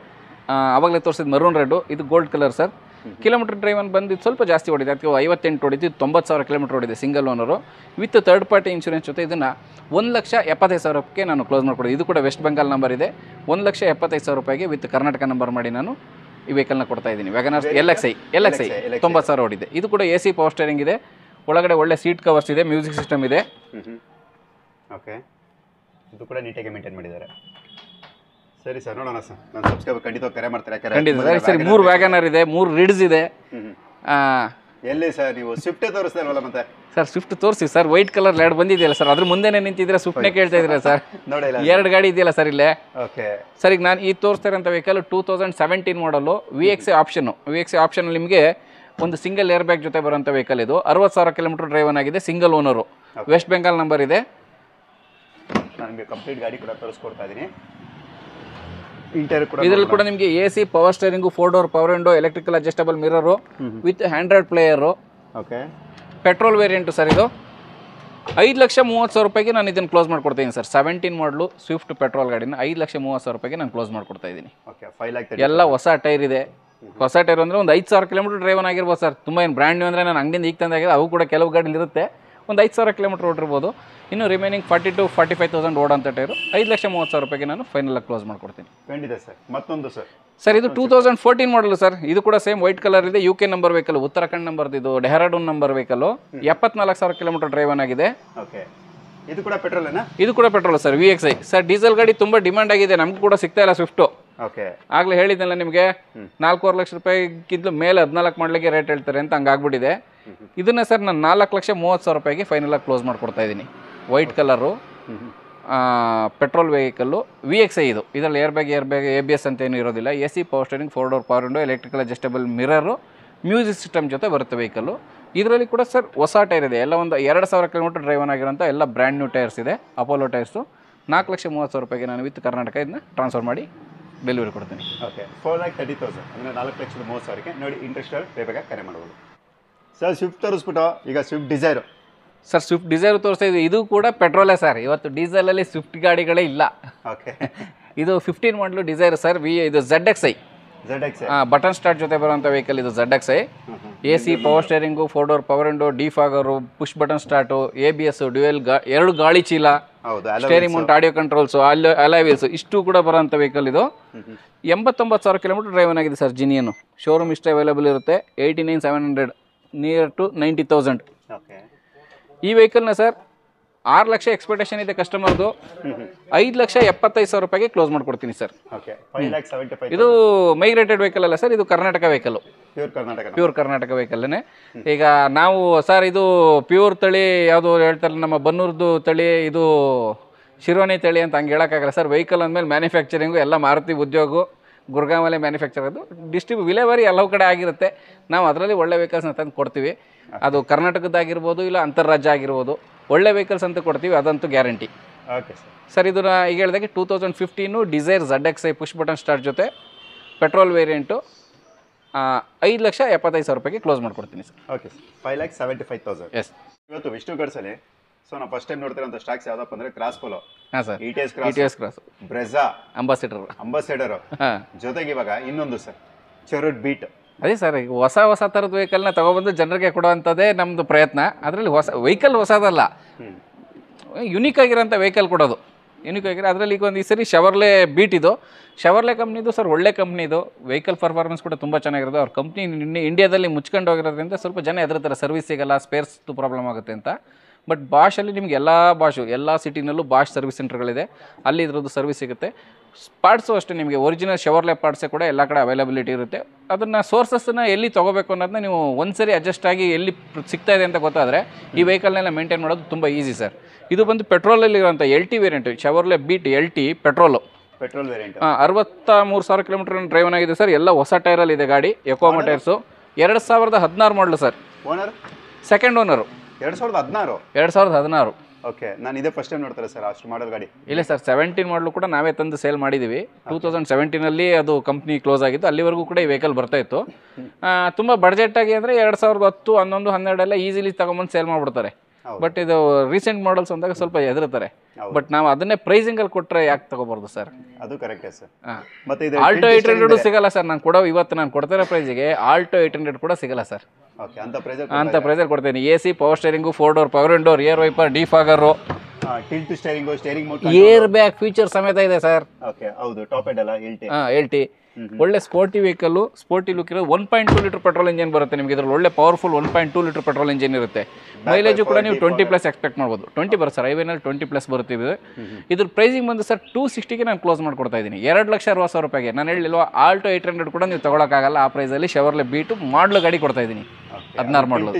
ಆವಾಗಲೇ ತೋರಿಸಿದ ಮರೂನ್ ರೆಡ್ಡು, ಇದು gold colour sir. Kilometre drive ಅನ್ನು ಬಂದಿದ್ದು ಸ್ವಲ್ಪ ಜಾಸ್ತಿ ಓಡಿದೆ, ಅದಕ್ಕೆ 58 ಓಡಿದ್ದು. 90,000 ಕಿಲೋಮೀಟರ್ ಓಡಿದೆ, single owner with third party insurance ಜೊತೆ. ಇದನ್ನು 1,75,000 ರೂಪಾಯಿಗೆ ನಾನು ಕ್ಲೋಸ್ ಮಾಡಿಕೊಡಿದೆ. ಇದು ಕೂಡ ವೆಸ್ಟ್ ಬೆಂಗಾಲ್ ನಂಬರ್ ಇದೆ. 1,75,000 ರೂಪಾಯಿಗೆ ವಿತ್ ಕರ್ನಾಟಕ ನಂಬರ್ ಮಾಡಿ ನಾನು ಈ ವೆಹಿಕಲ್ನ ಕೊಡ್ತಾ ಇದ್ದೀನಿ. ವ್ಯಾಗನಾರ್ LXI 90,000 ಓಡಿದೆ. ಇದು ಕೂಡ AC, ಪವರ್ ಸ್ಟೇರಿಂಗ್ ಇದೆ, ಒಳಗಡೆ ಒಳ್ಳೆ ಸೀಟ್ ಕವರ್ಸ್ ಇದೆ, ಮ್ಯೂಸಿಕ್ ಸಿಸ್ಟಮ್ ಇದೆ. ಓಕೆ, ಇದು ಕೂಡ ನೀಟಾಗಿ ಮೇಂಟೈನ್ ಮಾಡಿದ್ದಾರೆ. ಸರಿ ಸರ್, ನೋಡೋಣ ಸರ್. ನಾನು ಸಬ್ಸ್ಕ್ರೈಬರ್ ಖಂಡಿತ ಕರೆ ಮಾಡ್ತಾರೆ. ಖಂಡಿತ ಸರಿ. 3 ವ್ಯಾಗನಾರ್ ಇದೆ, 3 ರಿಡ್ಸ್ ಇದೆ. ಎಲ್ಲಿ ಸರ್ ನೀವು ಸ್ವಿಫ್ಟೇ ತೋರಿಸ್ತಾರಲ್ಲ ಮತ್ತೆ? ಸರ್ ಸ್ವಿಫ್ಟ್ ತೋರಿಸಿ ಸರ್, ವೈಟ್ ಕಲರ್ ಲ್ಯಾಡ್ ಬಂದಿದೆಯಲ್ಲ ಸರ್, ಅದ್ರ ಮುಂದೆನೇ ನಿಂತಿದ್ರೆ ಸ್ವಿಫ್ಟ್ನೇ ಕೇಳ್ತಾ ಇದ್ದೀರಾ ಸರ್? ನೋಡಿಲ್ಲ, 2 ಗಾಡಿ ಇದೆಯಲ್ಲ ಸರ್ ಇಲ್ಲೇ. ಓಕೆ ಸರ್, ಈಗ ನಾನು ಈ ತೋರಿಸ್ತಾ ಇರೋಂಥ ವೆಹಿಕಲ್ 2017 ಮಾಡಲು, VXI ಆಪ್ಷನು. VXI ಆಪ್ಷನಲ್ಲಿ ನಿಮಗೆ ಒಂದು ಸಿಂಗಲ್ ಏರ್ ಬ್ಯಾಗ್ ಜೊತೆ ಬರೋಂಥ ವೆಹಿಕಲ್ ಇದು. 60,000 ಕಿಲೋಮೀಟರ್ ಡ್ರೈವನ್ ಆಗಿದೆ, single owner, West Bengal number ಇದೆ. ನನಗೆ ಕಂಪ್ಲೀಟ್ ಗಾಡಿ ಕೂಡ ತೋರಿಸ್ಕೊಡ್ತಾ ಇದ್ದೀನಿ. ಇಂಟೀರಿಯರ್ ಕೂಡ ಇದರಲ್ಲಿ ಕೂಡ ನಿಮಗೆ AC, power steering, 4 door power window, electrical adjustable mirror with hundred player. Okay, petrol variant sir. ಇದು 5,30,000 ರೂಪಾಯಿಗೆ ನಾನು ಇದನ್ನು ಕ್ಲೋಸ್ ಮಾಡ್ಕೊಡ್ತೀನಿ ಸರ್. 17 ಮಾಡಲು ಸ್ವಿಫ್ಟ್ ಪೆಟ್ರೋಲ್ ಗಾಡಿನ 5,30,000 ರೂಪಾಯಿಗೆ ನಾನು ಕ್ಲೋಸ್ ಮಾಡ್ಕೊಡ್ತಾ ಇದ್ದೀನಿ. ಓಕೆ, 5,00,000 ಎಲ್ಲ ಹೊಸ ಟೈರ್ ಇದೆ. ಹೊಸ ಟೈರ್ ಅಂದರೆ ಒಂದು 5,000 ಕಿಲೋಮೀಟರ್ ಡ್ರೈವನ್ ಆಗಿರ್ಬೋದು ಸರ್. ತುಂಬ ಏನು ಬ್ರ್ಯಾಂಡ್ ನ್ಯೂ ಅಂದರೆ ನಾನು ಅಂಗಡಿಯಿಂದ ಈಗ ತಂದಾಗಿದೆ, ಅವು ಕೂಡ ಕೆಲವು ಗಾಡಿಲಿ ಇರುತ್ತೆ. ಒಂದು 5,000 ಕಿಲೋಮೀಟರ್ ಓಡಿರ್ಬೋದು. ಇನ್ನು ರಿಮೈನಿಂಗ್ 40,000 to 45,000 ಓಡೋಂಥ ಟೈರು 5,30,000 ರೂಪಾಯಿಗೆ ನಾನು ಫೈನಲ್ ಕ್ಲೋಸ್ ಮಾಡ್ಕೊಡ್ತೀನಿ. ಖಂಡಿತ ಸರ್. ಮತ್ತೊಂದು ಸರ್, ಇದು 2014 ಮಾಡಲು ಸರ್. ಇದು ಕೂಡ ಸೇಮ್ ವೈಟ್ ಕಲರ್ ಇದೆ, UK ನಂಬರ್ ವೆಹಿಕಲ್, ಉತ್ತರಾಖಂಡ್ ನಂಬರ್ದು. ಇದು Dehradun number vehicle, 74,000 kilometre driven ಆಗಿದೆ. ಓಕೆ, ಇದು ಕೂಡ ಪೆಟ್ರೋಲೇನಾ? ಇದು ಕೂಡ petrol sir, VXI. Sir, diesel ಗಾಡಿ ತುಂಬ ಡಿಮ್ಯಾಂಡ್ ಆಗಿದೆ, ನಮಗೂ ಕೂಡ ಸಿಗ್ತಾ ಇಲ್ಲ ಸ್ವಿಫ್ಟು. ಓಕೆ, ಆಗಲೇ ಹೇಳಿದ್ನಲ್ಲ ನಿಮಗೆ, 4.5 ಲಕ್ಷ ರೂಪಾಯಿಗಿಂತ ಮೇಲೆ 14 ಮಾಡಲಿಕ್ಕೆ ರೇಟ್ ಹೇಳ್ತಾರೆ ಅಂತ ಹಂಗಾಗ್ಬಿಟ್ಟಿದೆ. ಇದನ್ನ ಸರ್ ನಾನು 4,30,000 ರೂಪಾಯಿಗೆ ಫೈನಲಾಗಿ ಕ್ಲೋಸ್ ಮಾಡ್ಕೊಡ್ತಾ ಇದ್ದೀನಿ. White colour, petrol vehicle, VXI. ಇದರಲ್ಲಿ ಏರ್ ಬ್ಯಾಗ್ ABS ಅಂತ ಏನು ಇರೋದಿಲ್ಲ. AC, power steering, 4 door power window, electrical adjustable mirror, music system ಜೊತೆ ಬರುತ್ತೆ ವೆಹಿಕಲ್ಲು. ಇದರಲ್ಲಿ ಕೂಡ ಸರ್ ಹೊಸ ಟೈರ್ ಇದೆ, ಎಲ್ಲ ಒಂದು 2,000 ಕಿಲೋಮೀಟರ್ ಡ್ರೈವನ್ ಆಗಿರೋಂಥ ಎಲ್ಲ ಬ್ರ್ಯಾಂಡ್ ನ್ಯೂ ಟೈರ್ಸ್ ಇದೆ, ಅಪೋಲೋ ಟೈರ್ಸು. 4,30,000 ರೂಪಾಯಿಗೆ ನಾನು ವಿತ್ ಕರ್ನಾಟಕ ಇದನ್ನ ಟ್ರಾನ್ಸ್ಫರ್ ಮಾಡಿ ಡೆಲಿವರಿ ಕೊಡ್ತೀನಿ. ಓಕೆ, 4,30,000 ಅಂದರೆ 4,30,000ಕ್ಕೆ ನೋಡಿ. ಇಂಟ್ರೆಸ್ಟ್ ಬೇಗ ಕರೆ ಮಾಡ್ಬೋದು ಸರ್. ಸ್ವಿಫ್ಟ್ ತೋರಿಸ್ಬಿಟ್ಟು ಈಗ Swift Dzire. Sir, Swift Dzire ತೋರಿಸ್ತಾ ಇದ್ದೀವಿ. ಇದು ಕೂಡ ಪೆಟ್ರೋಲೇ ಸರ್. ಇವತ್ತು ಡೀಸೆಲಲ್ಲಿ ಸ್ವಿಫ್ಟ್ ಗಾಡಿಗಳೇ ಇಲ್ಲ. ಓಕೆ, ಇದು 15 ಮಾಡಲು ಡಿಸೈರ್ ಸರ್. ಇದು ZXI ಬಟನ್ ಸ್ಟಾರ್ಟ್ ಜೊತೆ ಬರುವಂಥ ವೆಹಿಕಲ್ ಇದು. ZXI AC, power steering, 4 door power window, defogger, push button start, ABS, dual 2 ಗಾಳಿ ಚೀಲ, ಹೌದು steering mount audio controls alloy wheels ಇಷ್ಟು ಕೂಡ ಬರೋಂಥ ವೆಹಿಕಲ್ ಇದು. 89,000 ಕಿಲೋಮೀಟರ್ ಡ್ರೈವನ್ ಆಗಿದೆ ಸರ್ ಜಿನಿಯನು. ಶೋರೂಮ್ ಇಷ್ಟೇ ಅವೈಲೇಬಲ್ ಇರುತ್ತೆ. 89,700 ನಿಯರ್ ಟು 90,000. ಓಕೆ. ಈ ವೆಹಿಕಲ್ನ ಸರ್ 6 ಲಕ್ಷ ಎಕ್ಸ್ಪೆಕ್ಟೇಷನ್ ಇದೆ ಕಸ್ಟಮರ್ದು. 5,75,000 ರೂಪಾಯಿಗೆ ಕ್ಲೋಸ್ ಮಾಡ್ಕೊಡ್ತೀನಿ ಸರ್. ಓಕೆ. 5,75,000. ಇದು ಮೈಗ್ರೇಟೆಡ್ ವೆಹಿಕಲ್ ಅಲ್ಲ ಸರ್, ಇದು ಕರ್ನಾಟಕ ವೆಹಿಕಲ್. ಪ್ಯೂರ್ ಕರ್ನಾಟಕ ವೆಹಿಕಲ್ನೇ. ಈಗ ನಾವು ಸರ್ ಇದು ಪ್ಯೂರ್ ತಳಿ ಯಾವುದು ಹೇಳ್ತಾರೆ, ನಮ್ಮ ಬನ್ನೂರ್ದು ತಳಿ, ಇದು ಶಿರೋನಿ ತಳಿ ಅಂತ ಹಂಗೆ ಹೇಳೋಕ್ಕಾಗಲ್ಲ ಸರ್. ವೆಹಿಕಲ್ ಅಂದಮೇಲೆ ಮ್ಯಾನುಫ್ಯಾಕ್ಚರಿಂಗು ಎಲ್ಲ ಮಾರುತಿ ಉದ್ಯೋಗ ಗುರ್ಗಾಮಲ್ಲೇ ಮ್ಯಾನುಫ್ಯಾಕ್ಚರ್ ಅದು ವಿಲೇವರಿ ಎಲ್ಲವೂ ಕಡೆ ಆಗಿರುತ್ತೆ. ನಾವು ಅದರಲ್ಲಿ ಒಳ್ಳೆ ವೆಹಿಕಲ್ಸ್ನ ತಂದು ಕೊಡ್ತೀವಿ. ಅದು ಕರ್ನಾಟಕದ್ದಾಗಿರ್ಬೋದು ಇಲ್ಲ ಅಂತರ್ರಾಜ್ಯ ಆಗಿರ್ಬೋದು, ಒಳ್ಳೆ ವೆಹಿಕಲ್ಸ್ ಅಂತ ಕೊಡ್ತೀವಿ, ಅದಂತೂ ಗ್ಯಾರಂಟಿ. ಓಕೆ ಸರ್ ಇದು ಈಗ ಹೇಳಿದಾಗೆ 2015 Dzire ZXi push button start ಜೊತೆ ಪೆಟ್ರೋಲ್ ವೇರಿಯಂಟು 5,75,000 ರೂಪಾಯಿಗೆ ಕ್ಲೋಸ್ ಮಾಡ್ಕೊಡ್ತೀನಿ ಸರ್. Okay sir. 5,75,000. ಎಸ್. ಇವತ್ತು ವಿಷ್ಣು ಕಾರ್ಸಲ್ಲಿ ಸೊ ನಾವು ಫಸ್ಟ್ ಟೈಮ್ ನೋಡ್ತಿರೋಂಥ ಸ್ಟಾಕ್ಸ್ ಯಾವುದಪ್ಪ ಅಂದರೆ ಕ್ರಾಸ್ ಪೋಲೋ. ಹಾಂ sir. ETS cross, Brezza, ambassador, ಹಾಂ, ಜೊತೆಗೆ ಇವಾಗ ಇನ್ನೊಂದು ಸರ್ ಚೆರೋಟ್ ಬೀಟ್. ಅದೇ ಸರ್, ಈಗ ಹೊಸ ಥರದ ವೆಹಿಕಲ್ನ ತೊಗೊಬಂದು ಜನರಿಗೆ ಕೊಡುವಂಥದ್ದೇ ನಮ್ಮದು ಪ್ರಯತ್ನ. ಅದರಲ್ಲಿ ವೆಹಿಕಲ್ ಹೊಸದಲ್ಲ, ಯುನೀಕ್ ಆಗಿರೋಂಥ ವೆಹಿಕಲ್ ಕೊಡೋದು. ಯುನೀಕ್ ಆಗಿರೋ ಅದರಲ್ಲಿ ಈಗ ಒಂದು ಈ ಸರಿ ಶವರ್ಲೆ ಬೀಟ್ ಇದು. ಶವರ್ಲೆ ಕಂಪ್ನಿದು ಸರ್ ಒಳ್ಳೆ ಕಂಪ್ನಿ ಇದು. ವೆಹಿಕಲ್ ಪರ್ಫಾರ್ಮೆನ್ಸ್ ಕೂಡ ತುಂಬ ಚೆನ್ನಾಗಿರೋದು. ಅವ್ರ ಕಂಪ್ನಿ ಇಂಡಿಯಾದಲ್ಲಿ ಮುಚ್ಕೊಂಡು ಹೋಗಿರೋದ್ರಿಂದ ಸ್ವಲ್ಪ ಜನ ಹೆದರ್ತಾರೆ, ಸರ್ವಿಸ್ ಸಿಗಲ್ಲ, ಸ್ಪೇರ್ಸ್ದು ಪ್ರಾಬ್ಲಮ್ ಆಗುತ್ತೆ ಅಂತ. ಬಟ್ ಬಾಷಲ್ಲಿ ನಿಮ್ಗೆ ಎಲ್ಲ ಸಿಟಿನಲ್ಲೂ ಬಾಷ್ ಸರ್ವಿಸ್ ಸೆಂಟರ್ಗಳಿದೆ, ಅಲ್ಲಿ ಇದ್ರದ್ದು ಸರ್ವಿಸ್ ಸಿಗುತ್ತೆ. ಪಾರ್ಟ್ಸು ಅಷ್ಟೇ, ನಿಮಗೆ ಒರಿಜಿನಲ್ ಶವರ್ಲೆ ಪಾರ್ಟ್ಸೇ ಕೂಡ ಎಲ್ಲ ಕಡೆ ಅವೈಲಬಿಲಿಟಿ ಇರುತ್ತೆ. ಅದನ್ನು ಸೋರ್ಸಸ್ನ ಎಲ್ಲಿ ತೊಗೋಬೇಕು ಅನ್ನೋದನ್ನ ನೀವು ಒಂದ್ಸರಿ ಅಡ್ಜಸ್ಟ್ ಆಗಿ ಎಲ್ಲಿ ಸಿಗ್ತಾ ಇದೆ ಅಂತ ಗೊತ್ತಾದರೆ ಈ ವೆಹಿಕಲ್ನೆಲ್ಲ ಮೇಂಟೈನ್ ಮಾಡೋದು ತುಂಬ ಈಸಿ ಸರ್. ಇದು ಬಂದು ಪೆಟ್ರೋಲಲ್ಲಿ ಇರೋಂಥ LT variant, Chevrolet Beat LT petrol variant. 63,000 kilometre driven ಆಗಿದೆ ಸರ್. ಎಲ್ಲ ಹೊಸ ಟೈರಲ್ಲಿ ಇದೆ ಗಾಡಿ, ಎಕೋಮಾ ಟೈರ್ಸು. 2016 ಮಾಡಲು sir. Owner second owner 2016. Okay. ನಾನು ಇದೇ ಫಸ್ಟ್ ಟೈಮ್ ನೋಡ್ತಾರೆ ಸರ್ ಅಷ್ಟು ಮಾಡಲ್ ಗಾಡಿ. ಇಲ್ಲ ಸರ್, 17 ಮಾಡಲು ಕೂಡ ನಾವೇ ತಂದು ಸೇಲ್ ಮಾಡಿದ್ದೀವಿ. 2017 ಅದು ಕಂಪ್ನಿ ಕ್ಲೋಸ್ ಆಗಿತ್ತು. ಅಲ್ಲಿವರೆಗೂ ಕೂಡ ಈ ವೆಹಿಕಲ್ ಬರ್ತಾ ಇತ್ತು. ತುಂಬ ಬಡ್ಜೆಟಾಗಿ ಅಂದರೆ 2010, 11, 12 ಎಲ್ಲ ಈಸಿಲಿ ತಗೊಂಬಂದು ಸೇಲ್ ಮಾಡಿಬಿಡ್ತಾರೆ. ಬಟ್ ಇದು ರೀಸೆಂಟ್ ಮಾಡಲ್ಸ್ ಅಂದಾಗ ಸ್ವಲ್ಪ ಹೆದರ್ತಾರೆ. ಬಟ್ ನಾವು ಅದನ್ನೇ ಪ್ರೈಸಿಂಗಲ್ಲಿ ಕೊಟ್ಟರೆ ಯಾಕೆ ತಗೋಬಾರ್ದು ಸರ್? ಅದು ಕರೆಕ್ಟ್ ಸರ್. ಮತ್ತೆ ಇದು ಆಲ್ಟೋ 800 ಸಿಗಲ್ಲ ಸರ್. ಇವತ್ತು ನಾನು ಕೊಡ್ತಿರೋ ಪ್ರೈಸಿಗೆ ಆಲ್ಟೋ 800 ಕೂಡ ಸಿಗಲ್ಲ ಸರ್. ಅಂತ ಪ್ರೈಸಲ್ಲಿ ಕೊಡ್ತೀನಿ. AC, power steering, 4 door, power window, rear wiper, defogger, tilt steering Mount, air bag feature ಸಮೇತ ಇದೆ ಸರ್. ಓಕೆ. ಹೌದು, ಟಾಪ್ ಎಂಡ್ ಅಲ್ಲ LT. ಒಳ್ಳೆ ಸ್ಪೋರ್ಟಿ ವೆಹಿಕಲ್, ಸ್ಪೋರ್ಟಿ ಲುಕ್ ಇರೋ 1.2 ಲೀಟರ್ ಪೆಟ್ರೋಲ್ ಇಂಜಿನ್ ಬರುತ್ತೆ ನಿಮಗೆ. ಇದ್ರಲ್ಲಿ ಒಳ್ಳೆ ಪವರ್ಫುಲ್ 1.2 ಲೀಟರ್ ಪೆಟ್ರೋಲ್ ಇಂಜಿನ್ ಇರುತ್ತೆ. ಮೈಲೇಜು ಕೂಡ ನೀವು 20+ ಎಕ್ಸ್ಪೆಕ್ಟ್ ಮಾಡ್ಬೋದು. 20 ಬರುತ್ತೆ ಸರ್, ಹೈವೇನಲ್ಲಿ 20+ ಬರುತ್ತಿದೆ. ಇದ್ರ ಪ್ರೈಸಿಂಗ್ ಬಂದು ಸರ್ 260ಗೆ ನಾನು ಕ್ಲೋಸ್ ಮಾಡ್ಕೊಡ್ತಾ ಇದ್ದೀನಿ. 2,60,000 ರೂಪಾಯಿಗೆ. ನಾನು ಹೇಳಿಲ್ವಾ, ಆಲ್ಟೋ 800 ಕೂಡ ನೀವು ತಗೊಳಕ್ಕಾಗಲ್ಲ ಆ ಪ್ರೈಸಲ್ಲಿ. ಶವರ್ಲೆ ಬೀಟು ಮಾಡಲು ಗಾಡಿ ಕೊಡ್ತಾ ಇದ್ದೀನಿ, 16 ಮಾಡಲು.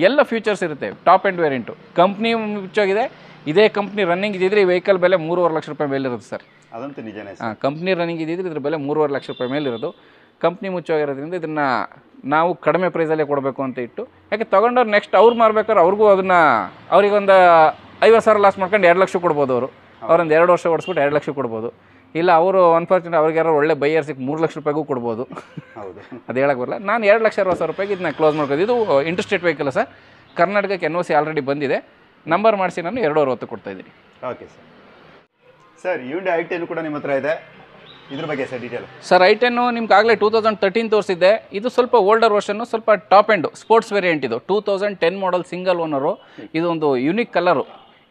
ಎಲ್ಲ ಫೀಚರ್ಸ್ ಇರುತ್ತೆ. Top end variant. ಕಂಪ್ನಿ ಮುಚ್ಚೋಗಿದೆ. ಇದೇ ಕಂಪ್ನಿ ರನ್ನಿಂಗ್ ಇದ್ದಿದ್ರೆ ಈ ವೆಹಿಕಲ್ ಬೆಲೆ 3.5 ಲಕ್ಷ ರೂಪಾಯಿ ಮೇಲೆ ಇರುತ್ತೆ ಸರ್. ಅದಂತೂ ನಿಜನೇ. ಕಂಪ್ನಿ ರನ್ನಿಂಗ್ ಇದ್ದಿದ್ರೆ ಇದ್ರ ಬೆಲೆ 3.5 ಲಕ್ಷ ರೂಪಾಯಿ ಮೇಲೆ ಇರೋದು. ಕಂಪ್ನಿ ಮುಚ್ಚೋಗಿರೋದ್ರಿಂದ ಇದನ್ನು ನಾವು ಕಡಿಮೆ ಪ್ರೈಸಲ್ಲೇ ಕೊಡಬೇಕು ಅಂತ ಇಟ್ಟು, ಯಾಕೆ ತೊಗೊಂಡವ್ರು ನೆಕ್ಸ್ಟ್ ಅವ್ರು ಮಾರ್ಬೇಕಾದ್ರೆ ಅವ್ರಿಗೂ ಅದನ್ನು ಅವ್ರಿಗೊಂದು 50,000 ಲಾಸ್ ಮಾಡ್ಕೊಂಡು 2 ಲಕ್ಷ ಕೊಡ್ಬೋದು. ಅವ್ರೊಂದು 2 ವರ್ಷ ಓಡಿಸ್ಬಿಟ್ಟು 2 ಲಕ್ಷ ಕೊಡ್ಬೋದು. ಇಲ್ಲ ಅವರು ಅನ್ಫಾರ್ಚುನೇಟ್ ಅವ್ರಿಗೆ ಯಾರೋ ಒಳ್ಳೆ ಬೈಯರ್ ಸಿಕ್ಕ 3 ಲಕ್ಷ ರೂಪಾಯಿಗೂ ಕೊಡ್ಬೋದು. ಅದು ಹೇಳಕ್ಕೆ ಬರಲ್ಲ. ನಾನು 2,60,000 ರೂಪಾಯಿಗೆ ಇದನ್ನ ಕ್ಲೋಸ್ ಮಾಡ್ಕೋದು. ಇದು ಇಂಟರ್ಸ್ಟೇಟ್ ವೆಹಿಕಲ್ ಸರ್. ಕರ್ನಾಟಕಕ್ಕೆ NOC ಆಲ್ರೆಡಿ ಬಂದಿದೆ. ನಂಬರ್ ಮಾಡಿಸಿ ನಾನು 2,60,000 ಕೊಡ್ತಾ ಇದ್ದೀನಿ. Okay sir. Sir Hyundai i10 ಕೂಡ ನಿಮ್ಮ ಹತ್ರ ಇದೆ, ಇದ್ರ ಬಗ್ಗೆ ಸರ್ ಡೀಟೇಲ್. ಸರ್ i10 ನಿಮ್ಗೆ ಆಗಲೇ 2013 ತೋರಿಸಿದ್ದೆ. ಇದು ಸ್ವಲ್ಪ ಓಲ್ಡರ್ ವರ್ಷನ್ನು, ಸ್ವಲ್ಪ ಟಾಪ್ ಎಂಡು ಸ್ಪೋರ್ಟ್ಸ್ ವೇರಿಯಂಟ್. ಇದು 2010 ಮಾಡಲ್, ಸಿಂಗಲ್ ಓನರು. ಇದು ಒಂದು ಯುನಿಕ್ ಕಲರು.